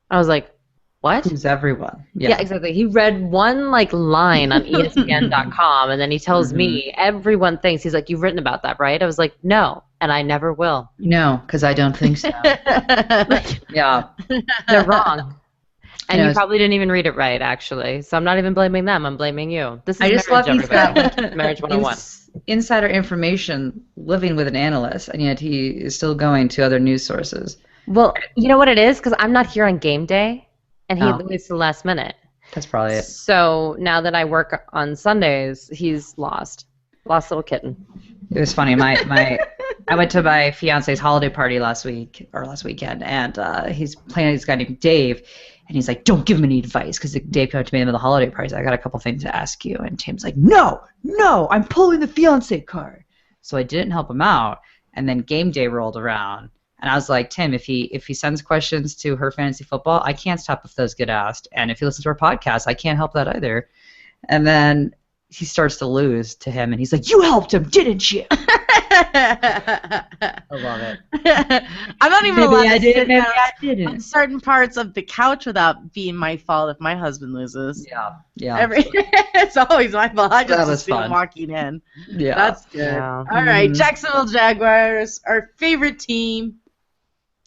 I was like, what? Who's everyone? Yeah, exactly. He read one line on ESPN.com, and then he tells me everyone thinks. He's like, you've written about that, right? I was like, no, and I never will. No, because I don't think so. Yeah, they're wrong. And you probably didn't even read it right, actually. So I'm not even blaming them. I'm blaming you. This is I just love he's got Marriage 101. Insider information living with an analyst, and yet he is still going to other news sources. Well, you know what it is? Because I'm not here on game day, and he leaves the last minute. That's probably it. So now that I work on Sundays, he's lost. Lost little kitten. It was funny. I went to my fiance's holiday party last weekend, and he's playing with this guy named Dave. And he's like, don't give him any advice, because Dave came up to me in the holiday party. I got a couple things to ask you. And Tim's like, no, I'm pulling the fiance card. So I didn't help him out. And then game day rolled around. And I was like, Tim, if he sends questions to Her Fantasy Football, I can't stop if those get asked. And if he listens to our podcast, I can't help that either. And then he starts to lose to him, and he's like, you helped him, didn't you? I love it. I'm not even allowed to sit down on certain parts of the couch without being my fault if my husband loses. Yeah. It's always my fault. I just see fun. him walking in. Yeah. That's good. Yeah. All right, Jacksonville Jaguars, our favorite team.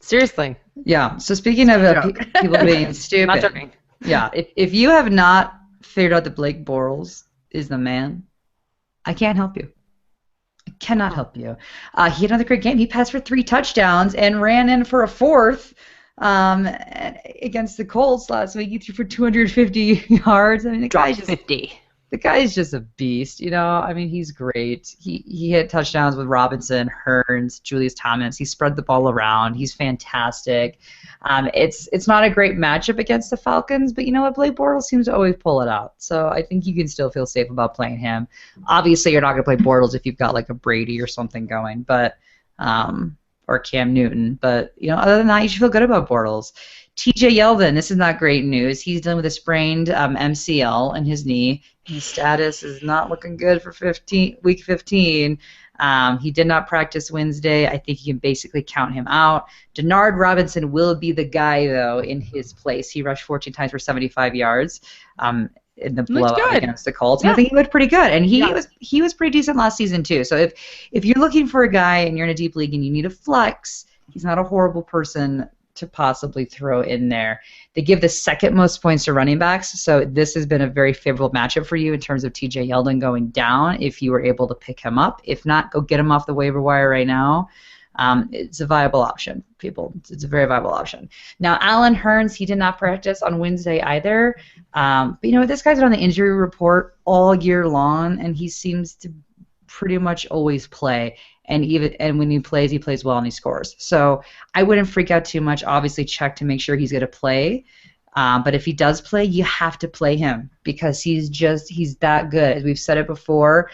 Seriously. Yeah. So speaking of people being stupid. Not joking. Yeah. If you have not figured out that Blake Bortles is the man, I can't help you. I cannot help you. He had another great game. He passed for 3 touchdowns and ran in for a 4th against the Colts last week. He threw for 250 yards. I mean, the guy's just a beast, you know. I mean, he's great. He hit touchdowns with Robinson, Hearns, Julius Thomas. He spread the ball around. He's fantastic. It's not a great matchup against the Falcons, but you know what? Blake Bortles seems to always pull it out. So I think you can still feel safe about playing him. Obviously, you're not going to play Bortles if you've got like a Brady or something going, but or Cam Newton. But you know, other than that, you should feel good about Bortles. TJ Yeldon, this is not great news. He's dealing with a sprained MCL in his knee. His status is not looking good for week 15. He did not practice Wednesday. I think you can basically count him out. Denard Robinson will be the guy, though, in his place. He rushed 14 times for 75 yards in the blowout against the Colts. Yeah. I think he looked pretty good, and he was pretty decent last season too. So if you're looking for a guy and you're in a deep league and you need a flex, he's not a horrible person to possibly throw in there. They give the second most points to running backs, so this has been a very favorable matchup for you in terms of TJ Yeldon going down if you were able to pick him up. If not, go get him off the waiver wire right now. It's a viable option, people. It's a very viable option. Now, Allen Hearns, he did not practice on Wednesday either. But you know, this guy's been on the injury report all year long, and he seems to pretty much always play. And when he plays well and he scores. So I wouldn't freak out too much. Obviously, check to make sure he's going to play. But if he does play, you have to play him because he's that good. As we've said it before,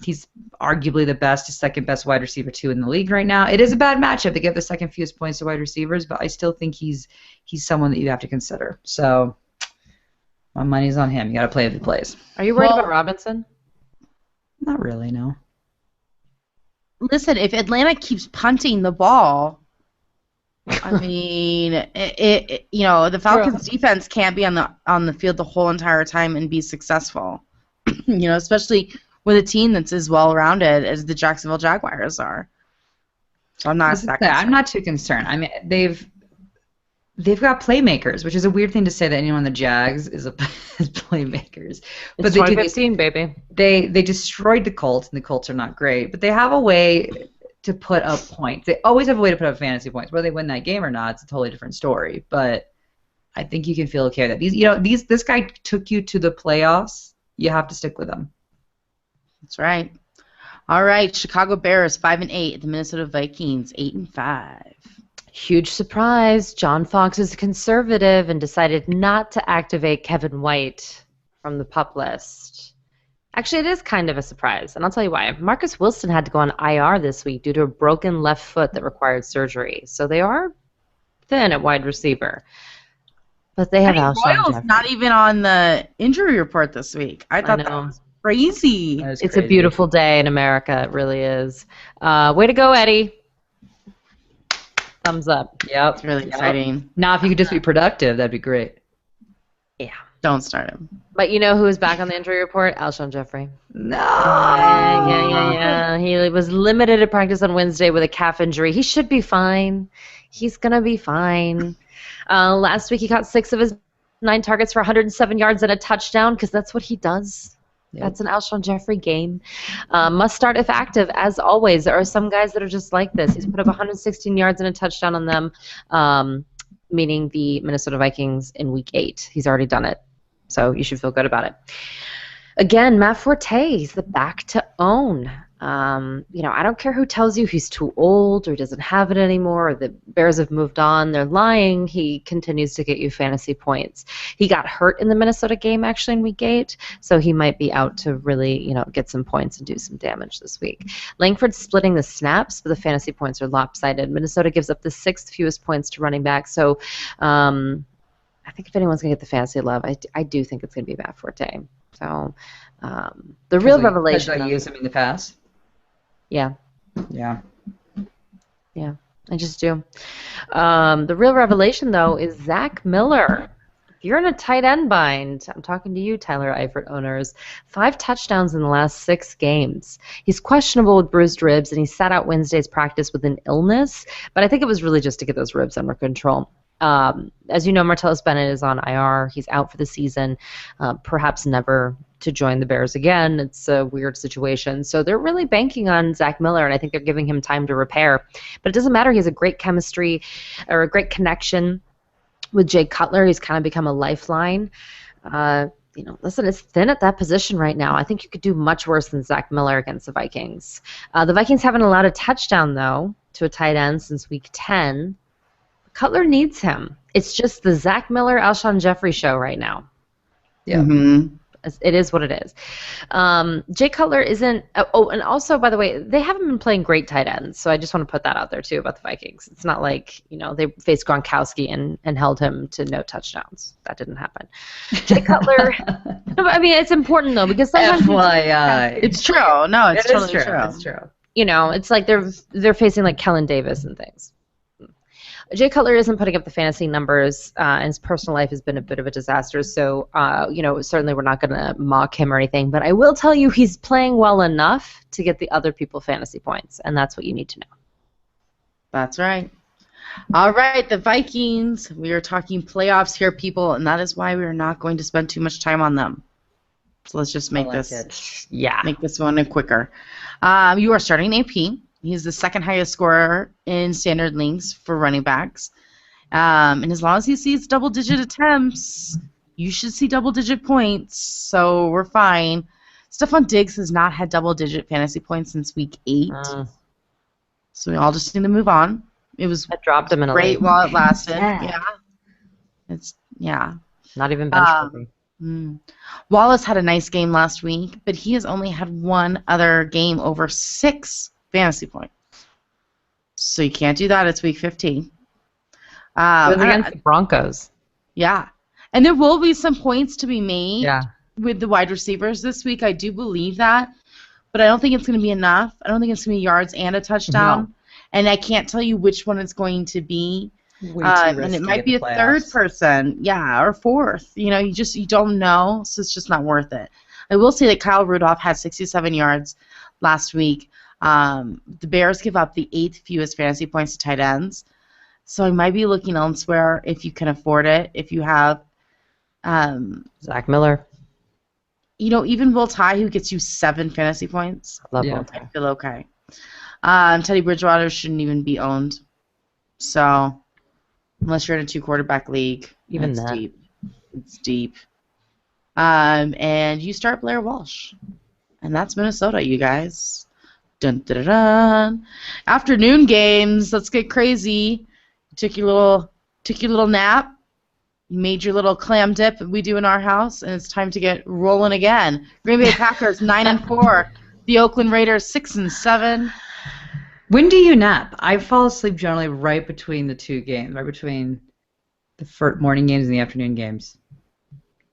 he's arguably the second best wide receiver 2 in the league right now. It is a bad matchup. They give the second fewest points to wide receivers, but I still think he's someone that you have to consider. So my money's on him. You got to play if he plays. Are you worried about Robinson? Not really, no. Listen, if Atlanta keeps punting the ball, I mean, the Falcons' defense can't be on the field the whole entire time and be successful. Especially with a team that's as well-rounded as the Jacksonville Jaguars are. So I'm not that concerned. I'm not too concerned. I mean, they've got playmakers, which is a weird thing to say that anyone on the Jags is playmakers. But it's 2015, baby. They destroyed the Colts, and the Colts are not great, but they have a way to put up points. They always have a way to put up fantasy points. Whether they win that game or not, it's a totally different story. But I think you can feel okay with that. This guy took you to the playoffs. You have to stick with him. That's right. All right, Chicago Bears 5-8. The Minnesota Vikings 8-5. Huge surprise. John Fox is a conservative and decided not to activate Kevin White from the PUP list. Actually, it is kind of a surprise, and I'll tell you why. Marcus Wilson had to go on IR this week due to a broken left foot that required surgery. So they are thin at wide receiver. But they have Alshon Royals Jeffrey. not even on the injury report this week. I thought that was crazy. It's a beautiful day in America. It really is. Way to go, Eddie. Thumbs up. Yep. It's really exciting. Now, if you could just be productive, that'd be great. Yeah. Don't start him. But you know who is back on the injury report? Alshon Jeffrey. No. Yeah. He was limited to practice on Wednesday with a calf injury. He should be fine. He's going to be fine. Last week he caught 6 of his 9 targets for 107 yards and a touchdown because that's what he does. Yep. That's an Alshon Jeffrey game. Must start if active, as always. There are some guys that are just like this. He's put up 116 yards and a touchdown on them, meaning the Minnesota Vikings in Week 8. He's already done it. So you should feel good about it. Again, Matt Forte, he's the back to own. I don't care who tells you he's too old or doesn't have it anymore or the Bears have moved on. They're lying. He continues to get you fantasy points. He got hurt in the Minnesota game, actually, in Week 8, so he might be out to really, get some points and do some damage this week. Langford's splitting the snaps, but the fantasy points are lopsided. Minnesota gives up the 6th fewest points to running back, so I think if anyone's going to get the fantasy love, I do think it's going to be Matt Forte. So the real revelation. Because I used him in the past? Yeah. Yeah. Yeah, I just do. The real revelation, though, is Zach Miller. If you're in a tight end bind, I'm talking to you, Tyler Eifert owners, 5 touchdowns in the last 6 games. He's questionable with bruised ribs, and he sat out Wednesday's practice with an illness, but I think it was really just to get those ribs under control. As you know, Martellus Bennett is on IR. He's out for the season, perhaps never to join the Bears again. It's a weird situation. So they're really banking on Zach Miller, and I think they're giving him time to repair. But it doesn't matter. He has a great chemistry or a great connection with Jay Cutler. He's kind of become a lifeline. Listen, it's thin at that position right now. I think you could do much worse than Zach Miller against the Vikings. The Vikings haven't allowed a touchdown, though, to a tight end since Week 10. Cutler needs him. It's just the Zach Miller, Alshon Jeffrey show right now. Yeah. Mm-hmm. It is what it is. Jay Cutler isn't. Oh, and also, by the way, they haven't been playing great tight ends, so I just want to put that out there too about the Vikings. It's not like they faced Gronkowski and held him to no touchdowns. That didn't happen. Jay Cutler. No, I mean, it's important though because sometimes FYI, it's true. No, it's totally true. It's true. It's like they're facing like Kellen Davis and things. Jay Cutler isn't putting up the fantasy numbers, and his personal life has been a bit of a disaster, so, certainly we're not going to mock him or anything, but I will tell you he's playing well enough to get the other people fantasy points, and that's what you need to know. That's right. All right, the Vikings. We are talking playoffs here, people, and that is why we are not going to spend too much time on them. So let's just make make this one quicker. You are starting AP. He's the second highest scorer in standard leagues for running backs. And as long as he sees double-digit attempts, you should see double-digit points. So we're fine. Stephon Diggs has not had double-digit fantasy points since Week 8. So we all just need to move on. It was I dropped him in a great league. while it lasted. Yeah. Not even bench Wallace had a nice game last week, but he has only had one other game over 6 fantasy points. So you can't do that. It's Week 15. It was against the Broncos. Yeah. And there will be some points to be made Yeah. with the wide receivers this week. I do believe that. But I don't think it's going to be enough. I don't think it's going to be yards and a touchdown. No. and I can't tell you which one it's going to be. Way too And risky it might in be a the third playoffs. person, yeah, or fourth. You don't know, so it's just not worth it. I will say that Kyle Rudolph had 67 yards last week. The Bears give up the 8th fewest fantasy points to tight ends, so I might be looking elsewhere if you can afford it. If you have, Zach Miller. even Will Tye, who gets you 7 fantasy points, Love Yeah. Will Tye. I feel okay. Teddy Bridgewater shouldn't even be owned, so unless you're in a 2-quarterback league, Even it's that. deep. It's deep. And you start Blair Walsh. And that's Minnesota, you guys. Dun, dun, dun, dun. Afternoon games. Let's get crazy. You took your little nap. You made your little clam dip that we do in our house, and it's time to get rolling again. Green Bay Packers 9-4. The Oakland Raiders 6-7. When do you nap? I fall asleep generally right between the two games, right between the morning games and the afternoon games.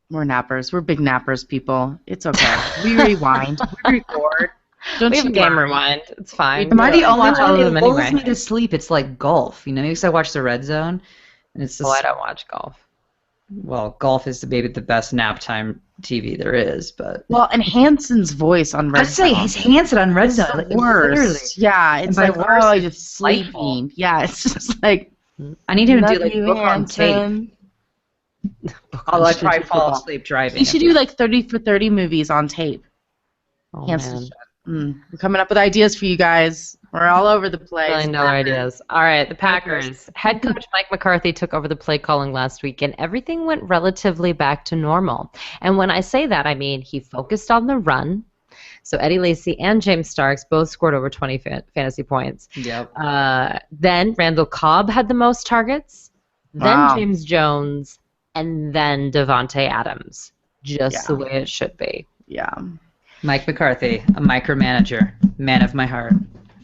We're nappers. We're big nappers, people. It's okay. We rewind. We record. Don't We have you game worry. rewind. It's fine. Am I the We only watch all one? of It them lulls anyway. me to sleep. It's like golf, because I watch the Red Zone, and it's Oh, I just, don't watch golf. well, golf is maybe the best nap time TV there is, but Well, and Hanson's voice on Red I'd say Zone. his Hanson on Red It's Zone, the like, literally. worst. Yeah, it's by like, worst, oh, it's you're just delightful. sleeping. Yeah, it's just like, I need him to love do like you, book on tape. Hanson. Although I Should probably do fall football. asleep driving. He should do like 30 for 30 movies on tape. Oh, Hanson. man. We're coming up with ideas for you guys. We're all over the place. $1 billion ideas. All right, the Packers. Head coach Mike McCarthy took over the play calling last week, and everything went relatively back to normal. And when I say that, I mean he focused on the run. So Eddie Lacy and James Starks both scored over 20 fantasy points. Yep. Then Randall Cobb had the most targets. Then Wow. James Jones, and then Devontae Adams. Just the Yeah. way it should be. Yeah. Mike McCarthy, a micromanager, man of my heart.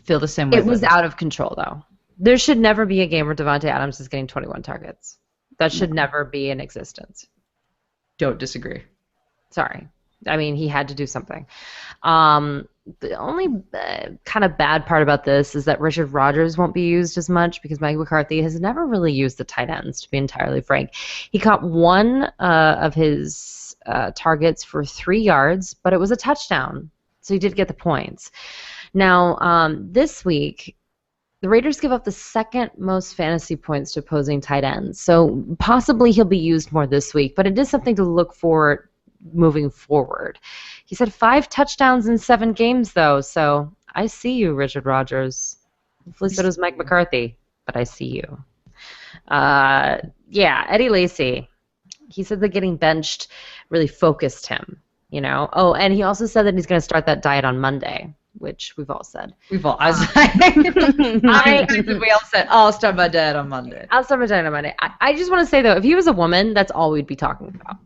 Feel the same way. It was buddy. out of control, though. There should never be a game where Devontae Adams is getting 21 targets. That should never be in existence. Don't disagree. Sorry. I mean, he had to do something. The only kind of bad part about this is that Richard Rodgers won't be used as much because Mike McCarthy has never really used the tight ends, to be entirely frank. He caught one of his targets for 3 yards, but it was a touchdown, so he did get the points. Now, this week, the Raiders give up the second most fantasy points to opposing tight ends, so possibly he'll be used more this week, but it is something to look for moving forward. He said 5 touchdowns in 7 games, though, so I see you, Richard Rodgers. Hopefully so does Mike McCarthy, but I see you. Yeah, Eddie Lacy. He said that getting benched really focused him, Oh, and he also said that he's going to start that diet on Monday, which we've all said. We've all. We all said, "I'll start my dad on Monday." I'll start my diet on Monday. I just want to say, though, if he was a woman, that's all we'd be talking about.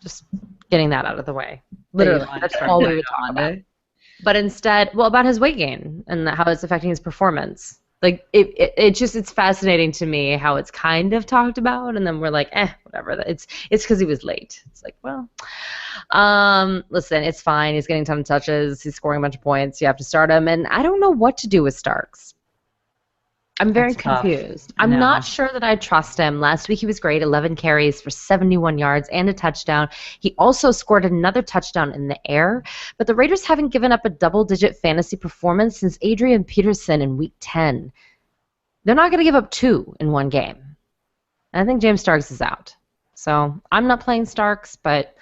Just getting that out of the way. Literally, that's all we would talk about. But instead, about his weight gain and how it's affecting his performance. Like, it's fascinating to me how it's kind of talked about, and then we're like, whatever. It's because he was late. It's like, well, listen, it's fine. He's getting a ton of touches. He's scoring a bunch of points. You have to start him, and I don't know what to do with Starks. I'm very That's tough. confused. I'm No. not sure that I trust him. Last week he was great, 11 carries for 71 yards and a touchdown. He also scored another touchdown in the air, but the Raiders haven't given up a double-digit fantasy performance since Adrian Peterson in Week 10. They're not going to give up 2 in one game. And I think James Starks is out. So I'm not playing Starks, but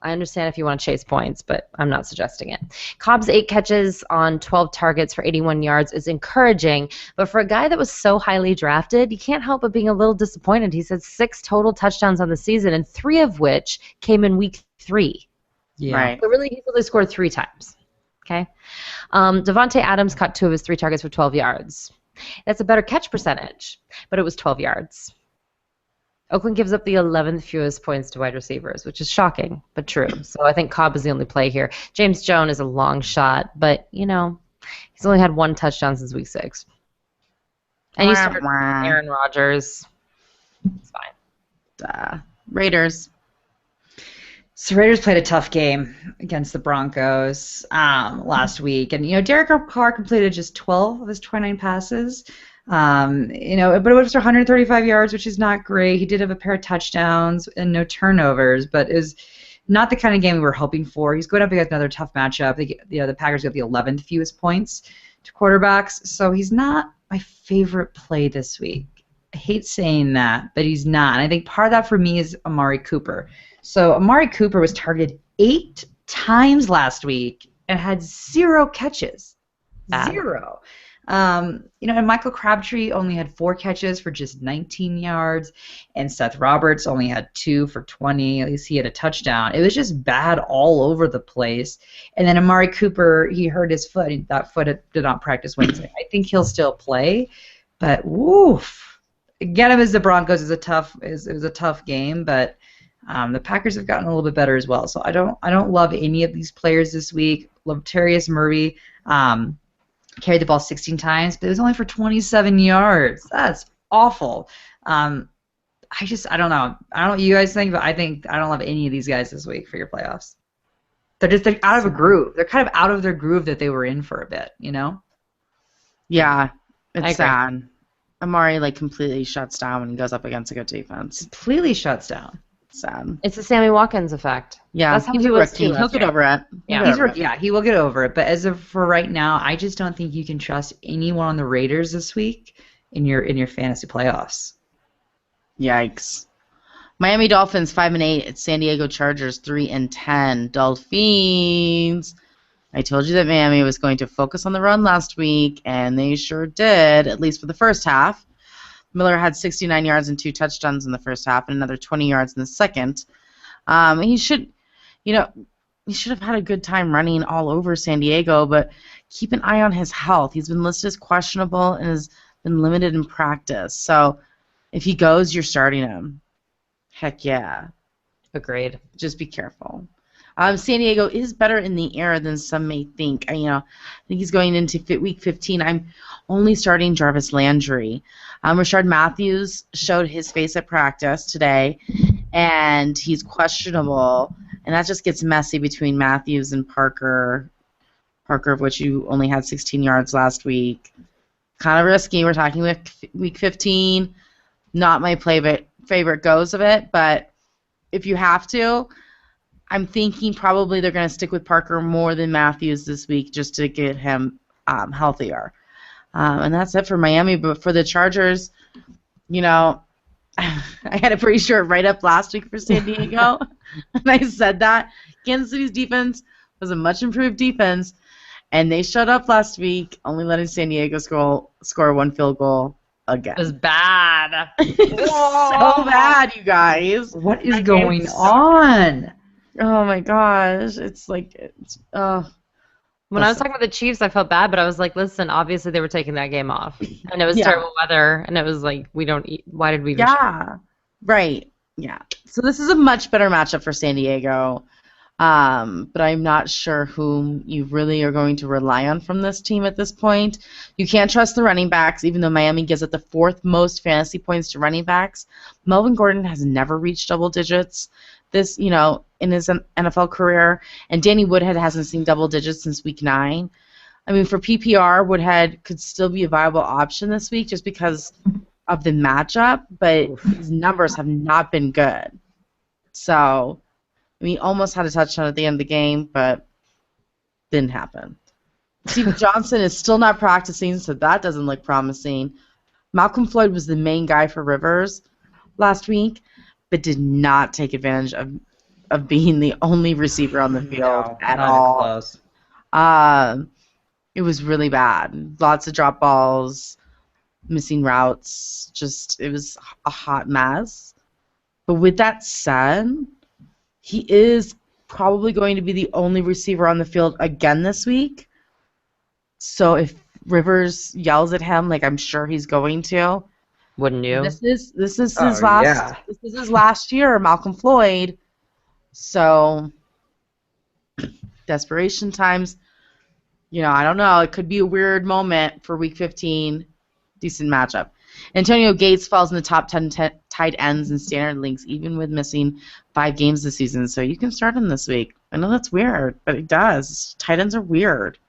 I understand if you want to chase points, but I'm not suggesting it. Cobb's 8 catches on 12 targets for 81 yards is encouraging, but for a guy that was so highly drafted, you can't help but being a little disappointed. He said 6 total touchdowns on the season, and 3 of which came in Week 3. Yeah. Right. So really, he's only scored 3 times. Okay. Devontae Adams caught 2 of his 3 targets for 12 yards. That's a better catch percentage, but it was 12 yards. Oakland gives up the 11th fewest points to wide receivers, which is shocking, but true. So I think Cobb is the only play here. James Jones is a long shot, but, he's only had 1 touchdown since Week 6. And you start Aaron Rodgers. It's fine. Raiders. So Raiders played a tough game against the Broncos last week, and Derek Carr completed just 12 of his 29 passes. But it was for 135 yards, which is not great. He did have a pair of touchdowns and no turnovers, but it was not the kind of game we were hoping for. He's going up against another tough matchup. The Packers got the 11th fewest points to quarterbacks, so he's not my favorite play this week. I hate saying that, but he's not. And I think part of that for me is Amari Cooper. So Amari Cooper was targeted 8 times last week and had 0 catches. 0. And Michael Crabtree only had 4 catches for just 19 yards, and Seth Roberts only had 2 for 20. At least he had a touchdown. It was just bad all over the place. And then Amari Cooper, he hurt his foot. That foot did not practice Wednesday. I think he'll still play, but woof. Get him as the Broncos is it was a tough game, but the Packers have gotten a little bit better as well. So I don't love any of these players this week. Latavius Murray carried the ball 16 times, but it was only for 27 yards. That's awful. I don't know. I don't know what you guys think, but I don't love any of these guys this week for your playoffs. They're out of a groove. They're kind of out of their groove that they were in for a bit, Yeah, it's sad. Amari completely shuts down when he goes up against a good defense. Completely shuts down. Sad. It's the Sammy Watkins effect. Yeah, that's how he's he a was rookie. too. He'll get over it. He will get over it. But as of for right now, I just don't think you can trust anyone on the Raiders this week in your fantasy playoffs. Yikes. Miami Dolphins 5-8 at San Diego Chargers 3-10. Dolphins. I told you that Miami was going to focus on the run last week, and they sure did, at least for the first half. Miller had 69 yards and 2 touchdowns in the first half and another 20 yards in the second. He should have had a good time running all over San Diego, but keep an eye on his health. He's been listed as questionable and has been limited in practice. So if he goes, you're starting him. Heck yeah. Agreed. Just be careful. San Diego is better in the air than some may think. I think he's going into week 15. I'm only starting Jarvis Landry. Rashard Matthews showed his face at practice today, and he's questionable, and that just gets messy between Matthews and Parker. Parker, of which you only had 16 yards last week. Kind of risky. We're talking week 15. Not my favorite goes of it, but if you have to, I'm thinking probably they're going to stick with Parker more than Matthews this week just to get him healthier. And that's it for Miami. But for the Chargers, I had a pretty short write-up last week for San Diego, and I said that. Kansas City's defense was a much improved defense, and they showed up last week, only letting San Diego score 1 field goal again. It was bad. So bad, you guys. What is going on? Oh my gosh, When I was talking about the Chiefs, I felt bad, but I was like, listen, obviously they were taking that game off. And it was terrible weather, and it was like, why did we even right. Yeah. So this is a much better matchup for San Diego, but I'm not sure whom you really are going to rely on from this team at this point. You can't trust the running backs, even though Miami gives it the 4th most fantasy points to running backs. Melvin Gordon has never reached double digits in his NFL career, and Danny Woodhead hasn't seen double digits since week 9. I mean, for PPR, Woodhead could still be a viable option this week just because of the matchup, but his numbers have not been good. So, he almost had a touchdown at the end of the game, but didn't happen. Steven Johnson is still not practicing, so that doesn't look promising. Malcolm Floyd was the main guy for Rivers last week, but did not take advantage of being the only receiver on the field at all. Close. It was really bad. Lots of drop balls, missing routes. It was a hot mess. But with that said, he is probably going to be the only receiver on the field again this week. So if Rivers yells at him, like I'm sure he's going to, Wouldn't you? This is his last year, Malcolm Floyd. So desperation times. I don't know. It could be a weird moment for Week 15. Decent matchup. Antonio Gates falls in the top tight ends in standard leagues, even with missing 5 games this season. So you can start him this week. I know that's weird, but it does. Tight ends are weird.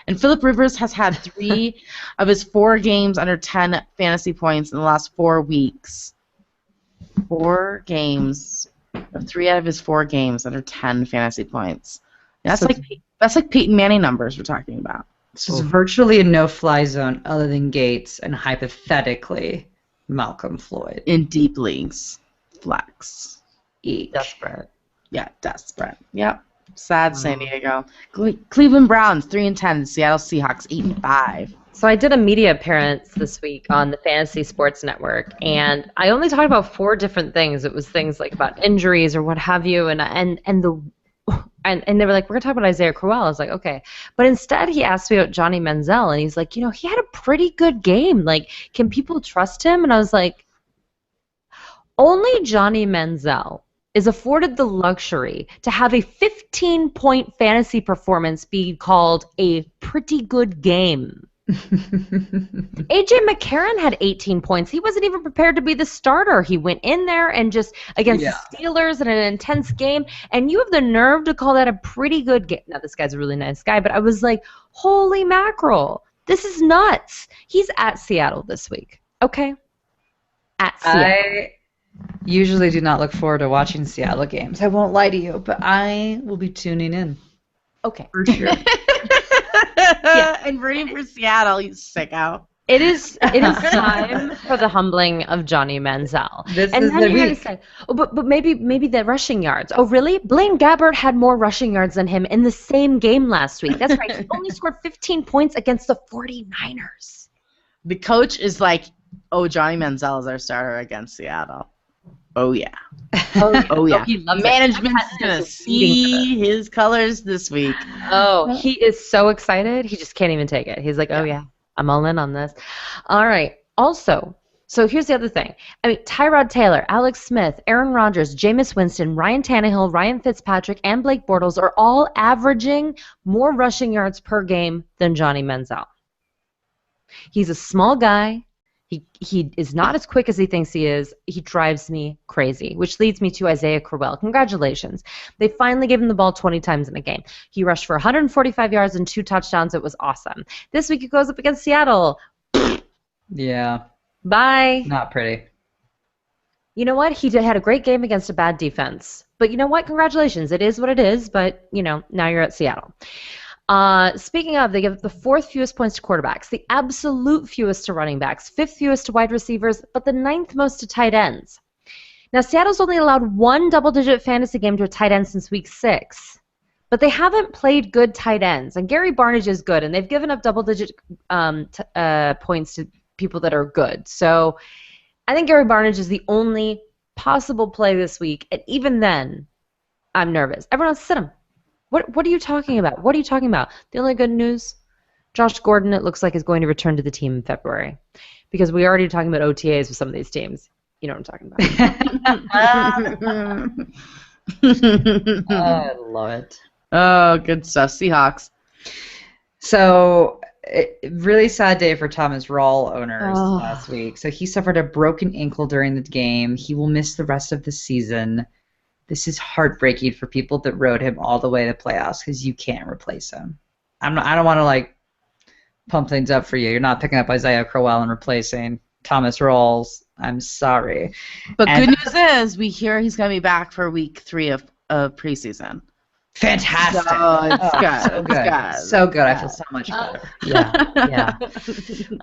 And Phillip Rivers has had 3 of his 4 games under 10 fantasy points in the last 4 weeks. 4 games, 3 out of his 4 games under 10 fantasy points. That's like Peyton Manning numbers we're talking about. This is virtually a no-fly zone other than Gates and hypothetically Malcolm Floyd. In deep leagues. Flex. Eek. Desperate. Yeah, desperate. Yep. Sad San Diego. Cleveland Browns 3-10. Seattle Seahawks 8-5. So I did a media appearance this week on the Fantasy Sports Network, and I only talked about 4 different things. It was things like about injuries or what have you, and they were like, we're going to talk about Isaiah Crowell. I was like, okay. But instead he asked me about Johnny Manziel, and he's like, he had a pretty good game. Like, can people trust him? And I was like, only Johnny Manziel is afforded the luxury to have a 15-point fantasy performance be called a pretty good game. A.J. McCarron had 18 points. He wasn't even prepared to be the starter. He went in there and just against the Steelers in an intense game, and you have the nerve to call that a pretty good game. Now, this guy's a really nice guy, but I was like, holy mackerel. This is nuts. He's at Seattle this week. Okay? At Seattle. I usually do not look forward to watching Seattle games. I won't lie to you, but I will be tuning in. Okay. For sure. And rooting for Seattle, you sicko. It is time for the humbling of Johnny Manziel. This and is then the you're going to week. say, oh, but maybe the rushing yards. Oh, really? Blaine Gabbert had more rushing yards than him in the same game last week. That's right. He only scored 15 points against the 49ers. The coach is like, oh, Johnny Manziel is our starter against Seattle. Oh, yeah. Oh, yeah. He loves Management's going to see his colors this week. Oh, he is so excited. He just can't even take it. He's like, oh, yeah, I'm all in on this. All right. Also, so here's the other thing. I mean, Tyrod Taylor, Alex Smith, Aaron Rodgers, Jameis Winston, Ryan Tannehill, Ryan Fitzpatrick, and Blake Bortles are all averaging more rushing yards per game than Johnny Manziel. He's a small guy. He is not as quick as he thinks he is. He drives me crazy, which leads me to Isaiah Crowell. Congratulations. They finally gave him the ball 20 times in a game. He rushed for 145 yards and 2 touchdowns. It was awesome. This week he goes up against Seattle. Yeah. Bye. Not pretty. You know what? He had a great game against a bad defense. But you know what? Congratulations. It is what it is, but, now you're at Seattle. Speaking of, they give the 4th fewest points to quarterbacks, the absolute fewest to running backs, 5th fewest to wide receivers, but the 9th most to tight ends. Now, Seattle's only allowed 1 double-digit fantasy game to a tight end since week 6, but they haven't played good tight ends. And Gary Barnidge is good, and they've given up double-digit points to people that are good. So I think Gary Barnidge is the only possible play this week, and even then, I'm nervous. Everyone else sit him. What are you talking about? What are you talking about? The only good news, Josh Gordon, it looks like, is going to return to the team in February. Because we already talking about OTAs with some of these teams. You know what I'm talking about. I love it. Oh, good stuff. Seahawks. So, really sad day for Thomas Rawls owners last week. So he suffered a broken ankle during the game. He will miss the rest of the season. This is heartbreaking for people that rode him all the way to playoffs because you can't replace him. I don't want to pump things up for you. You're not picking up Isaiah Crowell and replacing Thomas Rawls. I'm sorry. But good news is we hear he's going to be back for week 3 of preseason. Fantastic. So it's good. So good. It's good. So good. I feel so much better. Yeah.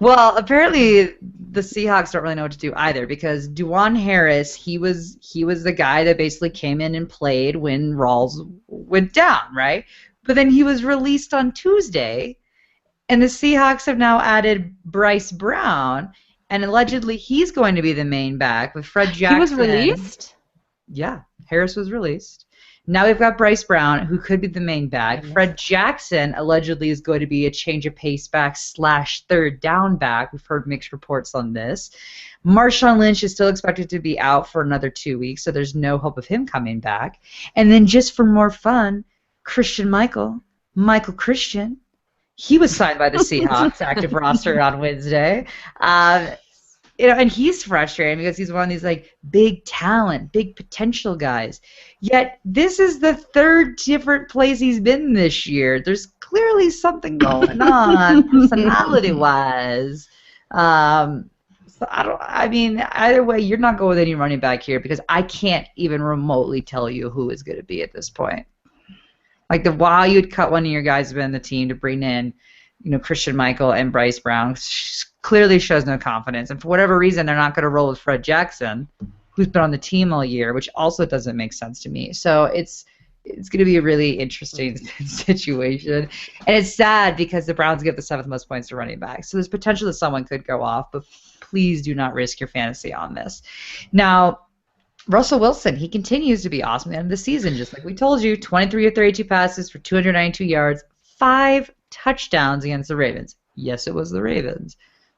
Well, apparently the Seahawks don't really know what to do either because Djuan Harris, he was the guy that basically came in and played when Rawls went down, right? But then he was released on Tuesday, and the Seahawks have now added Bryce Brown, and allegedly he's going to be the main back with Fred Jackson. He was released? Yeah, Harris was released. Now we've got Bryce Brown, who could be the main back. Fred Jackson allegedly is going to be a change of pace back / 3rd down back. We've heard mixed reports on this. Marshawn Lynch is still expected to be out for another 2 weeks, so there's no hope of him coming back. And then just for more fun, Michael Christian, he was signed by the Seahawks active roster on Wednesday. and he's frustrating because he's one of these like big talent, big potential guys. Yet this is the third different place he's been this year. There's clearly something going on personality-wise. So I mean, either way, you're not going with any running back here because I can't even remotely tell you who is going to be at this point. Like while you'd cut one of your guys within the team to bring in, Christian Michael and Bryce Brown, clearly shows no confidence. And for whatever reason, they're not going to roll with Fred Jackson, who's been on the team all year, which also doesn't make sense to me. So it's going to be a really interesting situation. And it's sad because the Browns give the 7th most points to running back. So there's potential that someone could go off, but please do not risk your fantasy on this. Now, Russell Wilson, he continues to be awesome at the end of the season, just like we told you. 23 of 32 passes for 292 yards, 5 touchdowns against the Ravens. Yes, it was the Ravens.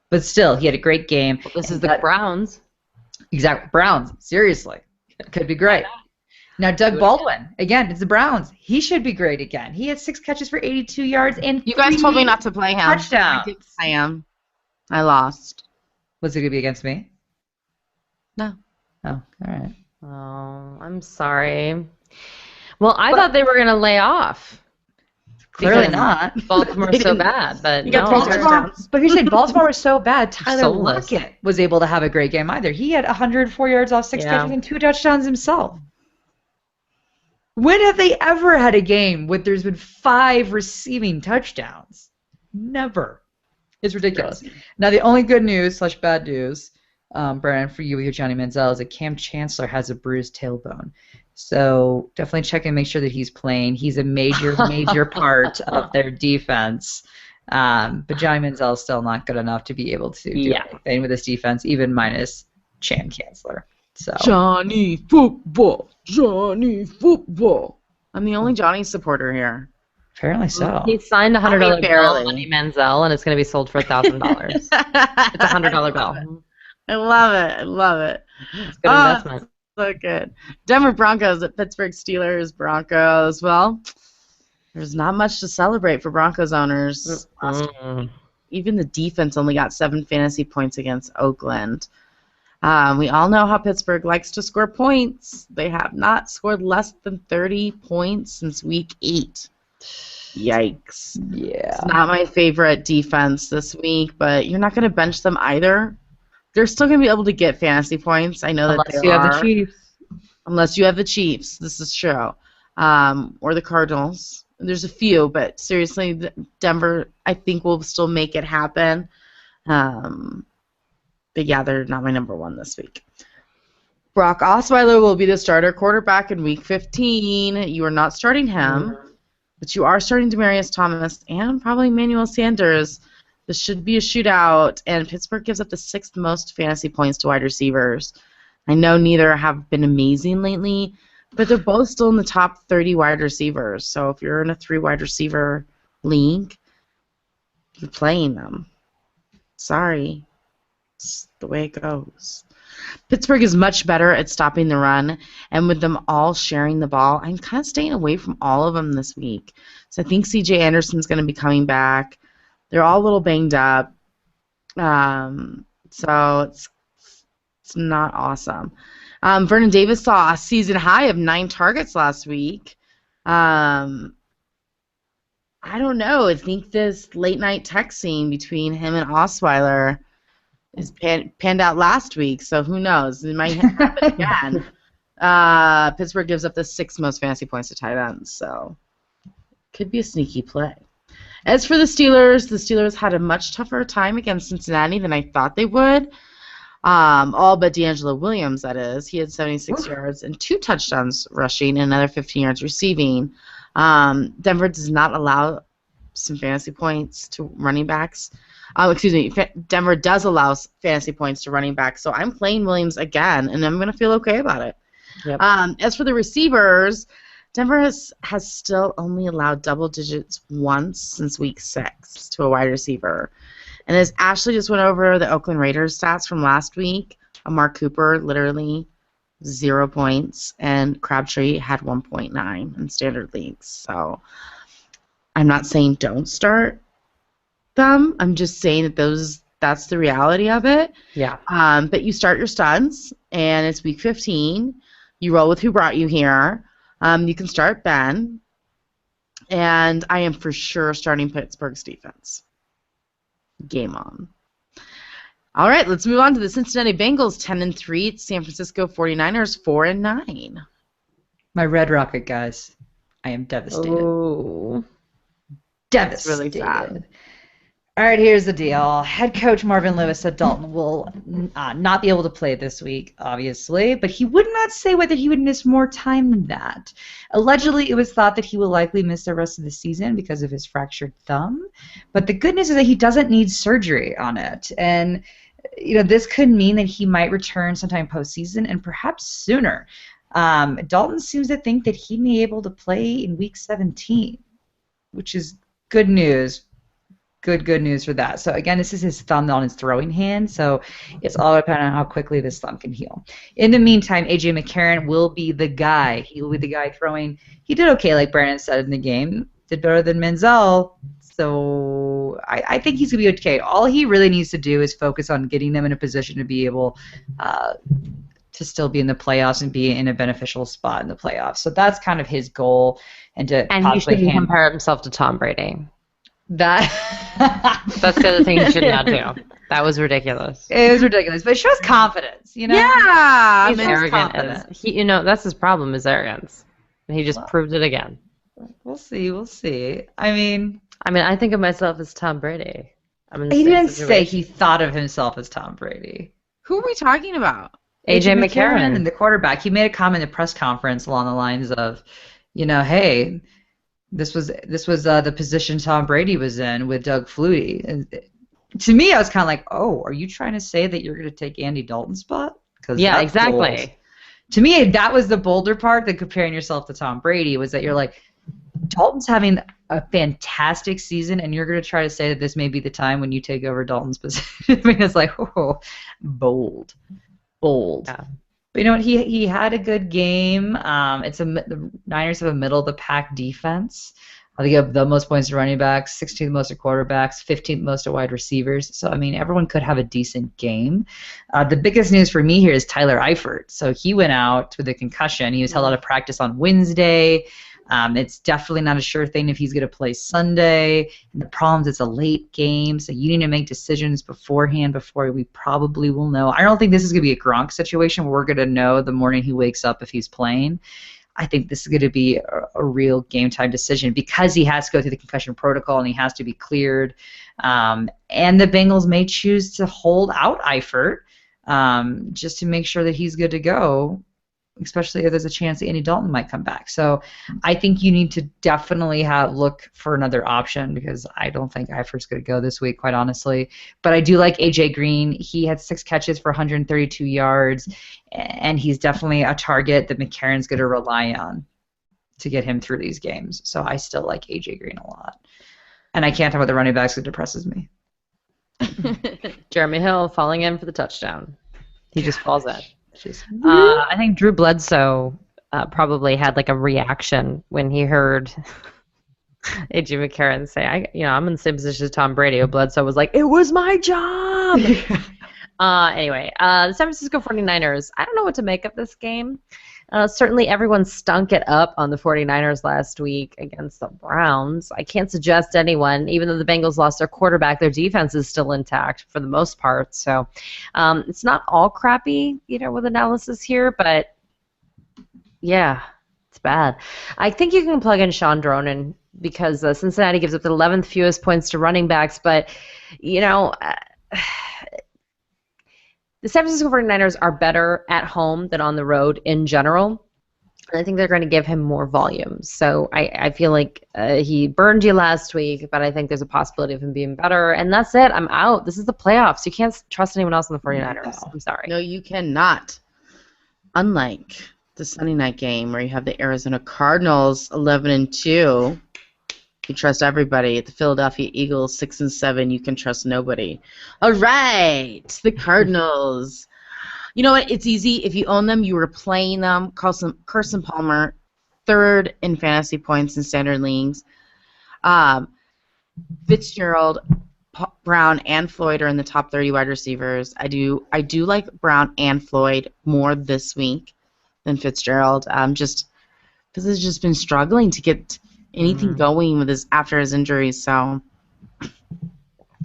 But still, he had a great game. Well, this is the Browns. Exactly. Browns, seriously. Could be great. Now, Doug Baldwin, again, it's the Browns. He should be great again. He had 6 catches for 82 yards and you guys told me not to play him. Touchdown. I did play him. I lost. Was it going to be against me? No. Oh, all right. Oh, I'm sorry. Well, I thought they were going to lay off. Clearly not. Baltimore's so bad, but You got no. 3 touchdowns. But here's the thing, Baltimore was so bad, Tyler Soulless. Lockett was able to have a great game either. He had 104 yards off 6 catches and 2 touchdowns himself. When have they ever had a game where there's been 5 receiving touchdowns? Never. It's ridiculous. Now, the only good news / bad news, Brian, for you with your Johnny Manziel, is that Cam Chancellor has a bruised tailbone. So definitely check and make sure that he's playing. He's a major part of their defense. But Johnny Manziel is still not good enough to be able to do anything with this defense, even minus Cam Chancellor. So Johnny Football. I'm the only Johnny supporter here. apparently so. He signed a $100 bill barely. on Johnny Manziel, and it's going to be sold for $1,000. It's a $100 bill. I love it. I love it. It's a good investment. So good. Denver Broncos at Pittsburgh Steelers. Broncos. Well, there's not much to celebrate for Broncos owners. Even the defense only got 7 fantasy points against Oakland. We all know how Pittsburgh likes to score points. They have not scored less than 30 points since week 8. Yikes. Yeah. It's not my favorite defense this week, but you're not going to bench them either. They're still going to be able to get fantasy points. I know Unless that they you are. have the Chiefs. Unless you have the Chiefs. This is true. Or the Cardinals. There's a few, but seriously, Denver, I think, will still make it happen. But yeah, they're not my number 1 this week. Brock Osweiler will be the starter quarterback in Week 15. You are not starting him, but you are starting Demaryius Thomas and probably Emmanuel Sanders. This should be a shootout, and Pittsburgh gives up the 6th most fantasy points to wide receivers. I know neither have been amazing lately, but they're both still in the top 30 wide receivers. So if you're in a 3 wide receiver league, you're playing them. Sorry. It's the way it goes. Pittsburgh is much better at stopping the run, and with them all sharing the ball, I'm kind of staying away from all of them this week. So I think C.J. Anderson's going to be coming back. They're all a little banged up, so it's not awesome. Vernon Davis saw a season high of 9 targets last week. I don't know. I think this late-night texting between him and Osweiler is panned out last week, so who knows? It might happen again. Pittsburgh gives up the 6th most fantasy points to tight ends, so could be a sneaky play. As for the Steelers had a much tougher time against Cincinnati than I thought they would. All but D'Angelo Williams, that is. He had 76 yards and 2 touchdowns rushing and another 15 yards receiving. Denver does not allow some fantasy points to running backs. Denver does allow fantasy points to running backs, so I'm playing Williams again, and I'm going to feel okay about it. Yep. As for the receivers, Denver has still only allowed double digits once since week 6 to a wide receiver. And as Ashley just went over the Oakland Raiders stats from last week, Amari Cooper literally 0 points, and Crabtree had 1.9 in standard leagues. So I'm not saying don't start them. I'm just saying that those That's the reality of it. Yeah. But you start your stunts, and it's week 15. You roll with who brought you here. You can start Ben, and I am for sure starting Pittsburgh's defense. Game on. All right, let's move on to the Cincinnati Bengals, 10-3. San Francisco 49ers, 4-9. My Red Rocket, guys. I am devastated. Oh. Devastated. Really sad. All right, here's the deal. Head coach Marvin Lewis said Dalton will not be able to play this week, obviously, but he would not say whether he would miss more time than that. Allegedly, it was thought that he will likely miss the rest of the season because of his fractured thumb, but the good news is that he doesn't need surgery on it, and this could mean that he might return sometime postseason and perhaps sooner. Dalton seems to think that he may be able to play in Week 17, which is good news. Good news for that. So again, this is his thumb on his throwing hand, so it's all dependent on how quickly this thumb can heal. In the meantime, A.J. McCarron will be the guy. He will be the guy throwing. He did okay, like Brandon said in the game. Did better than Menzel. So I think he's going to be okay. All he really needs to do is focus on getting them in a position to be able to still be in the playoffs and be in a beneficial spot in the playoffs. So that's kind of his goal. And he shouldn't compare himself to Tom Brady. That's the other thing you should not do. That was ridiculous. It was ridiculous, but it shows confidence, Yeah, he's arrogant. That's his problem, is arrogance, and he just proved it again. We'll see. I mean, I think of myself as Tom Brady. He didn't say he thought of himself as Tom Brady. Who are we talking about? A.J. McCarron, and the quarterback. He made a comment in a press conference along the lines of, hey. This was the position Tom Brady was in with Doug Flutie. And to me, I was kind of like, oh, are you trying to say that you're going to take Andy Dalton's spot? Yeah, exactly. Bold. To me, that was the bolder part than comparing yourself to Tom Brady, was that you're like, Dalton's having a fantastic season, and you're going to try to say that this may be the time when you take over Dalton's position. It's like, bold. Yeah. But you know what? He had a good game. The Niners have a middle-of-the-pack defense. They have the most points to running backs, 16th most to quarterbacks, 15th most to wide receivers. So, everyone could have a decent game. The biggest news for me here is Tyler Eifert. So he went out with a concussion. He was held out of practice on Wednesday. It's definitely not a sure thing if he's going to play Sunday. And the problem is it's a late game, so you need to make decisions beforehand before we probably will know. I don't think this is going to be a Gronk situation where we're going to know the morning he wakes up if he's playing. I think this is going to be a real game-time decision because he has to go through the concussion protocol and he has to be cleared. And the Bengals may choose to hold out Eifert just to make sure that he's good to go, especially if there's a chance that Andy Dalton might come back. So I think you need to definitely look for another option because I don't think Eifert's going to go this week, quite honestly. But I do like A.J. Green. He had 6 catches for 132 yards, and he's definitely a target that McCarron's going to rely on to get him through these games. So I still like A.J. Green a lot. And I can't talk about the running backs. It depresses me. Jeremy Hill falling in for the touchdown. He just falls in. I think Drew Bledsoe probably had like a reaction when he heard A.J. McCarron say, I'm in the same position as Tom Brady. Bledsoe was like, it was my job. Anyway, the San Francisco 49ers, I don't know what to make of this game. Certainly everyone stunk it up on the 49ers last week against the Browns. I can't suggest anyone, even though the Bengals lost their quarterback, their defense is still intact for the most part. So it's not all crappy, with analysis here, but yeah, it's bad. I think you can plug in Sean Dronan because Cincinnati gives up the 11th fewest points to running backs, but, the San Francisco 49ers are better at home than on the road in general. And I think they're going to give him more volume. So I feel like he burned you last week, but I think there's a possibility of him being better. And that's it. I'm out. This is the playoffs. You can't trust anyone else in the 49ers. No. I'm sorry. No, you cannot. Unlike the Sunday night game where you have the Arizona Cardinals 11-2. You trust everybody. At the Philadelphia Eagles 6-7, you can trust nobody. All right, the Cardinals. You know what? It's easy. If you own them, you were playing them. Carson Palmer, 3rd in fantasy points in standard leagues. Fitzgerald, Brown and Floyd are in the top 30 wide receivers. I do like Brown and Floyd more this week than Fitzgerald. Just because he's just been struggling to get anything going with after his injuries. So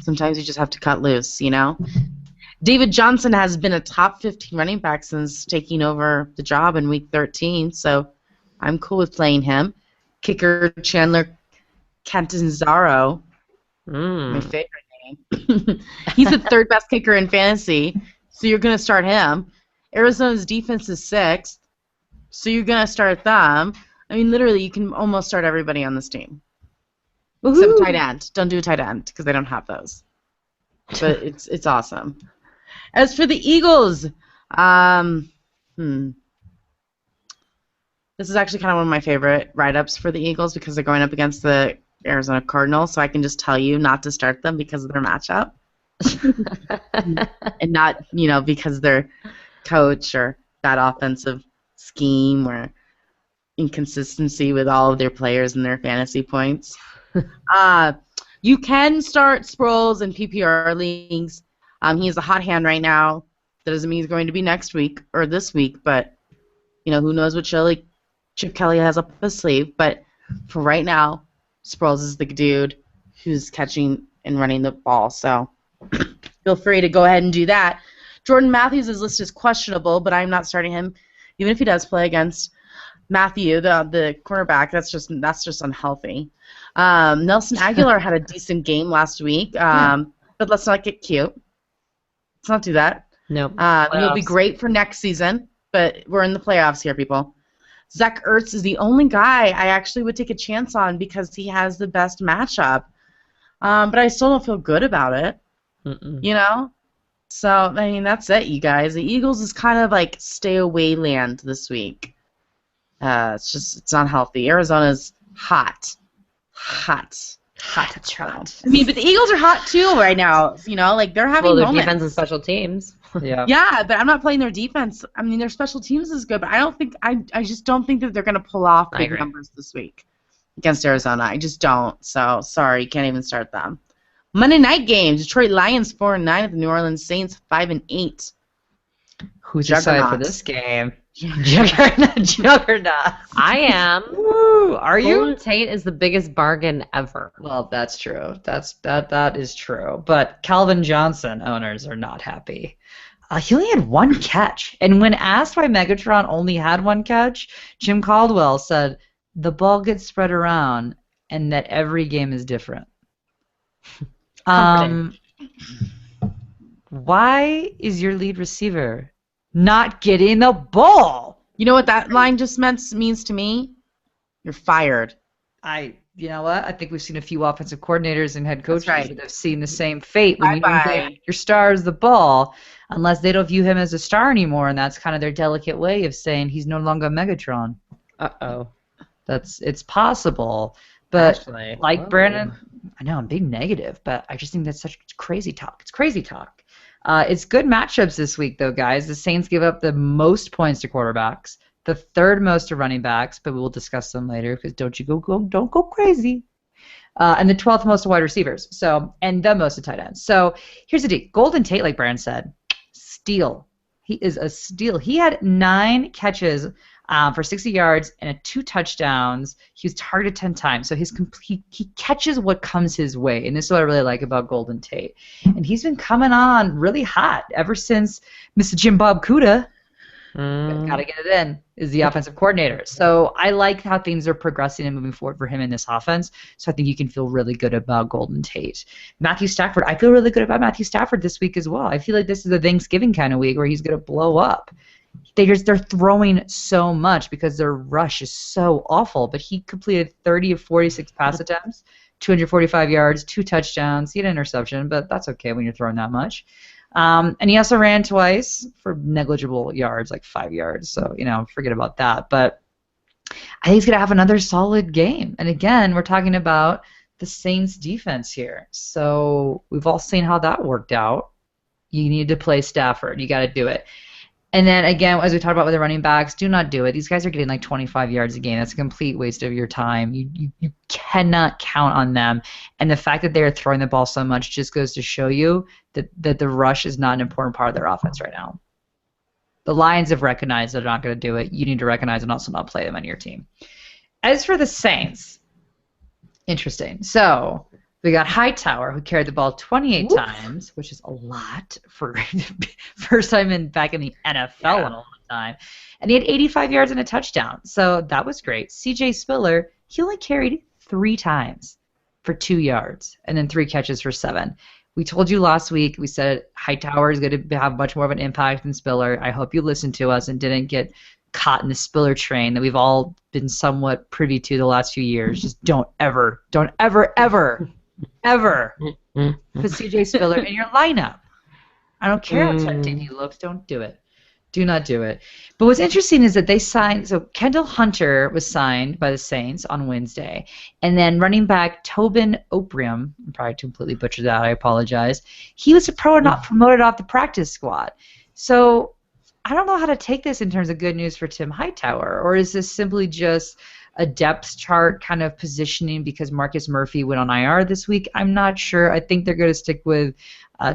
sometimes you just have to cut loose, you know. David Johnson has been a top 15 running back since taking over the job in week 13. So I'm cool with playing him. Kicker Chandler Catanzaro. My favorite name. He's the third best kicker in fantasy, so you're going to start him. Arizona's defense is 6th, so you're going to start them. I mean, literally, you can almost start everybody on this team. Except tight end. Don't do a tight end because they don't have those. But it's awesome. As for the Eagles, this is actually kind of one of my favorite write-ups for the Eagles because they're going up against the Arizona Cardinals, so I can just tell you not to start them because of their matchup. And not, because their coach or bad offensive scheme or inconsistency with all of their players and their fantasy points. You can start Sproles in PPR leagues. He is a hot hand right now. That doesn't mean he's going to be next week or this week, but who knows what Chip Kelly has up his sleeve. But for right now, Sproles is the dude who's catching and running the ball. So feel free to go ahead and do that. Jordan Matthews is listed as questionable, but I'm not starting him, even if he does play against Matthew, the cornerback. That's just unhealthy. Nelson Aguilar had a decent game last week, but let's not get cute. Let's not do that. No. He'll be great for next season, but we're in the playoffs here, people. Zach Ertz is the only guy I actually would take a chance on because he has the best matchup. But I still don't feel good about it. So, I mean, that's it, you guys. The Eagles is kind of like stay away land this week. It's not healthy. Arizona's hot. Hot. I mean, but the Eagles are hot too right now. They're having their moments. defense and special teams. Yeah, but I'm not playing their defense. I mean, their special teams is good, but I just don't think that they're going to pull off big numbers this week against Arizona. I just don't. So, sorry, can't even start them. Monday night game, Detroit Lions 4-9 at the New Orleans Saints 5-8. Who's excited for this game? Juggernaut. I am. Woo, are you? Golden Tate is the biggest bargain ever. Well, that's true. That is true. But Calvin Johnson owners are not happy. He only had one catch. And when asked why Megatron only had one catch, Jim Caldwell said, the ball gets spread around and that every game is different. Why is your lead receiver not getting the ball? You know what that line just means to me? You're fired. You know what? I think we've seen a few offensive coordinators and head coaches that have seen the same fate. When you don't get your stars the ball, unless they don't view him as a star anymore, and that's kind of their delicate way of saying he's no longer Megatron. Uh-oh. It's possible. But Actually, Brandon, I know I'm being negative, but I just think that's such crazy talk. It's crazy talk. It's good matchups this week, though, guys. The Saints give up the most points to quarterbacks, the third most to running backs, but we will discuss them later because don't go crazy. And the 12th most to wide receivers. And the most to tight ends. So here's the deal. Golden Tate, like Brandon said, steal. He is a steal. He had 9 catches for 60 yards and 2 touchdowns. He was targeted 10 times. So he catches what comes his way. And this is what I really like about Golden Tate. And he's been coming on really hot ever since Mr. Jim Bob Cooter, gotta get it in, is the offensive coordinator. So I like how things are progressing and moving forward for him in this offense. So I think you can feel really good about Golden Tate. Matthew Stafford, I feel really good about Matthew Stafford this week as well. I feel like this is a Thanksgiving kind of week where he's going to blow up. They're throwing so much because their rush is so awful. But he completed 30 of 46 pass attempts, 245 yards, 2 touchdowns. He had an interception, but that's okay when you're throwing that much. And he also ran twice for negligible yards, like 5 yards. So, forget about that. But I think he's going to have another solid game. And again, we're talking about the Saints defense here. So we've all seen how that worked out. You need to play Stafford. You got to do it. And then again, as we talked about with the running backs, do not do it. These guys are getting like 25 yards a game. That's a complete waste of your time. You cannot count on them. And the fact that they are throwing the ball so much just goes to show you that the rush is not an important part of their offense right now. The Lions have recognized they're not going to do it. You need to recognize and also not play them on your team. As for the Saints, interesting. So we got Hightower, who carried the ball 28 times, which is a lot for first time back in the NFL in a long time. And he had 85 yards and a touchdown. So that was great. C.J. Spiller, he only carried 3 times for 2 yards and then 3 catches for 7. We told you last week, we said Hightower is going to have much more of an impact than Spiller. I hope you listened to us and didn't get caught in the Spiller train that we've all been somewhat privy to the last few years. Just don't ever put C.J. Spiller in your lineup. I don't care how tempting he looks. Don't do it. Do not do it. But what's interesting is that they signed, so Kendall Hunter was signed by the Saints on Wednesday, and then running back Tobin Oprium, I probably completely butchered that, I apologize, he was a pro and not promoted off the practice squad. So I don't know how to take this in terms of good news for Tim Hightower, or is this simply just a depth chart kind of positioning because Marcus Murphy went on IR this week? I'm not sure. I think they're going to stick with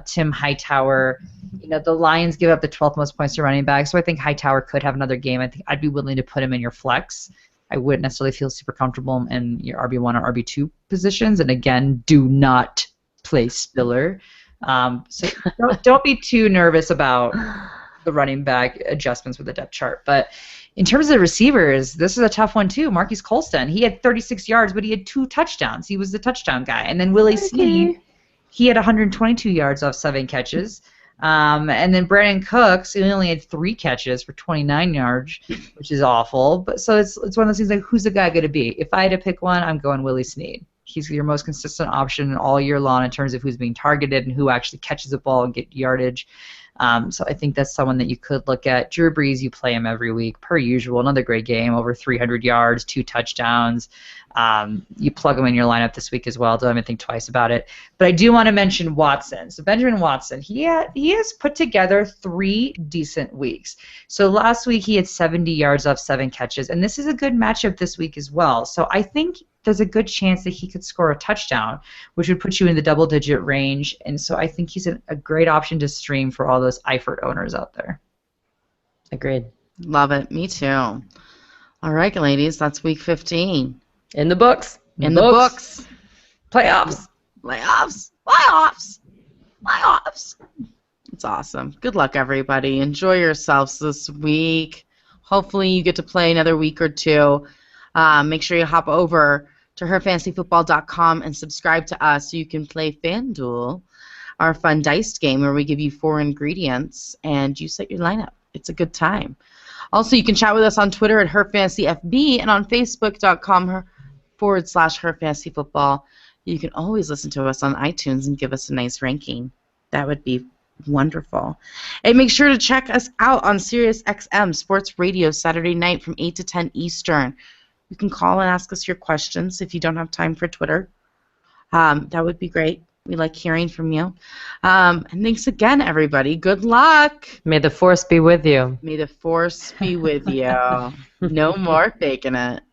Tim Hightower. You know, the Lions give up the 12th most points to running back, so I think Hightower could have another game. I think I'd be willing to put him in your flex. I wouldn't necessarily feel super comfortable in your RB1 or RB2 positions. And again, do not play Spiller. So don't be too nervous about the running back adjustments with the depth chart. But in terms of the receivers, this is a tough one too. Marquise Colston, he had 36 yards, but he had 2 touchdowns. He was the touchdown guy. And then Willie Snead, he had 122 yards off 7 catches. And then Brandon Cooks, he only had 3 catches for 29 yards, which is awful. But so it's one of those things like, who's the guy going to be? If I had to pick one, I'm going Willie Snead. He's your most consistent option all year long in terms of who's being targeted and who actually catches the ball and get yardage. So I think that's someone that you could look at. Drew Brees, you play him every week, per usual. Another great game, over 300 yards, 2 touchdowns. You plug him in your lineup this week as well. Don't even think twice about it. But I do want to mention Watson. So Benjamin Watson, he has put together 3 decent weeks. So last week he had 70 yards off 7 catches, and this is a good matchup this week as well. So I think there's a good chance that he could score a touchdown, which would put you in the double-digit range. And so I think he's a great option to stream for all those Eifert owners out there. Agreed. Love it. Me too. All right, ladies, that's week 15. In the books. In the books. Playoffs. It's awesome. Good luck, everybody. Enjoy yourselves this week. Hopefully you get to play another week or 2. Make sure you hop over to herfantasyfootball.com and subscribe to us so you can play FanDuel, our fun dice game where we give you 4 ingredients and you set your lineup. It's a good time. Also, you can chat with us on Twitter at herfantasyfb and on facebook.com/herfantasyfootball. You can always listen to us on iTunes and give us a nice ranking. That would be wonderful. And make sure to check us out on SiriusXM Sports Radio Saturday night from 8 to 10 Eastern. You can call and ask us your questions if you don't have time for Twitter. That would be great. We like hearing from you. And thanks again, everybody. Good luck. May the force be with you. May the force be with you. No more faking it.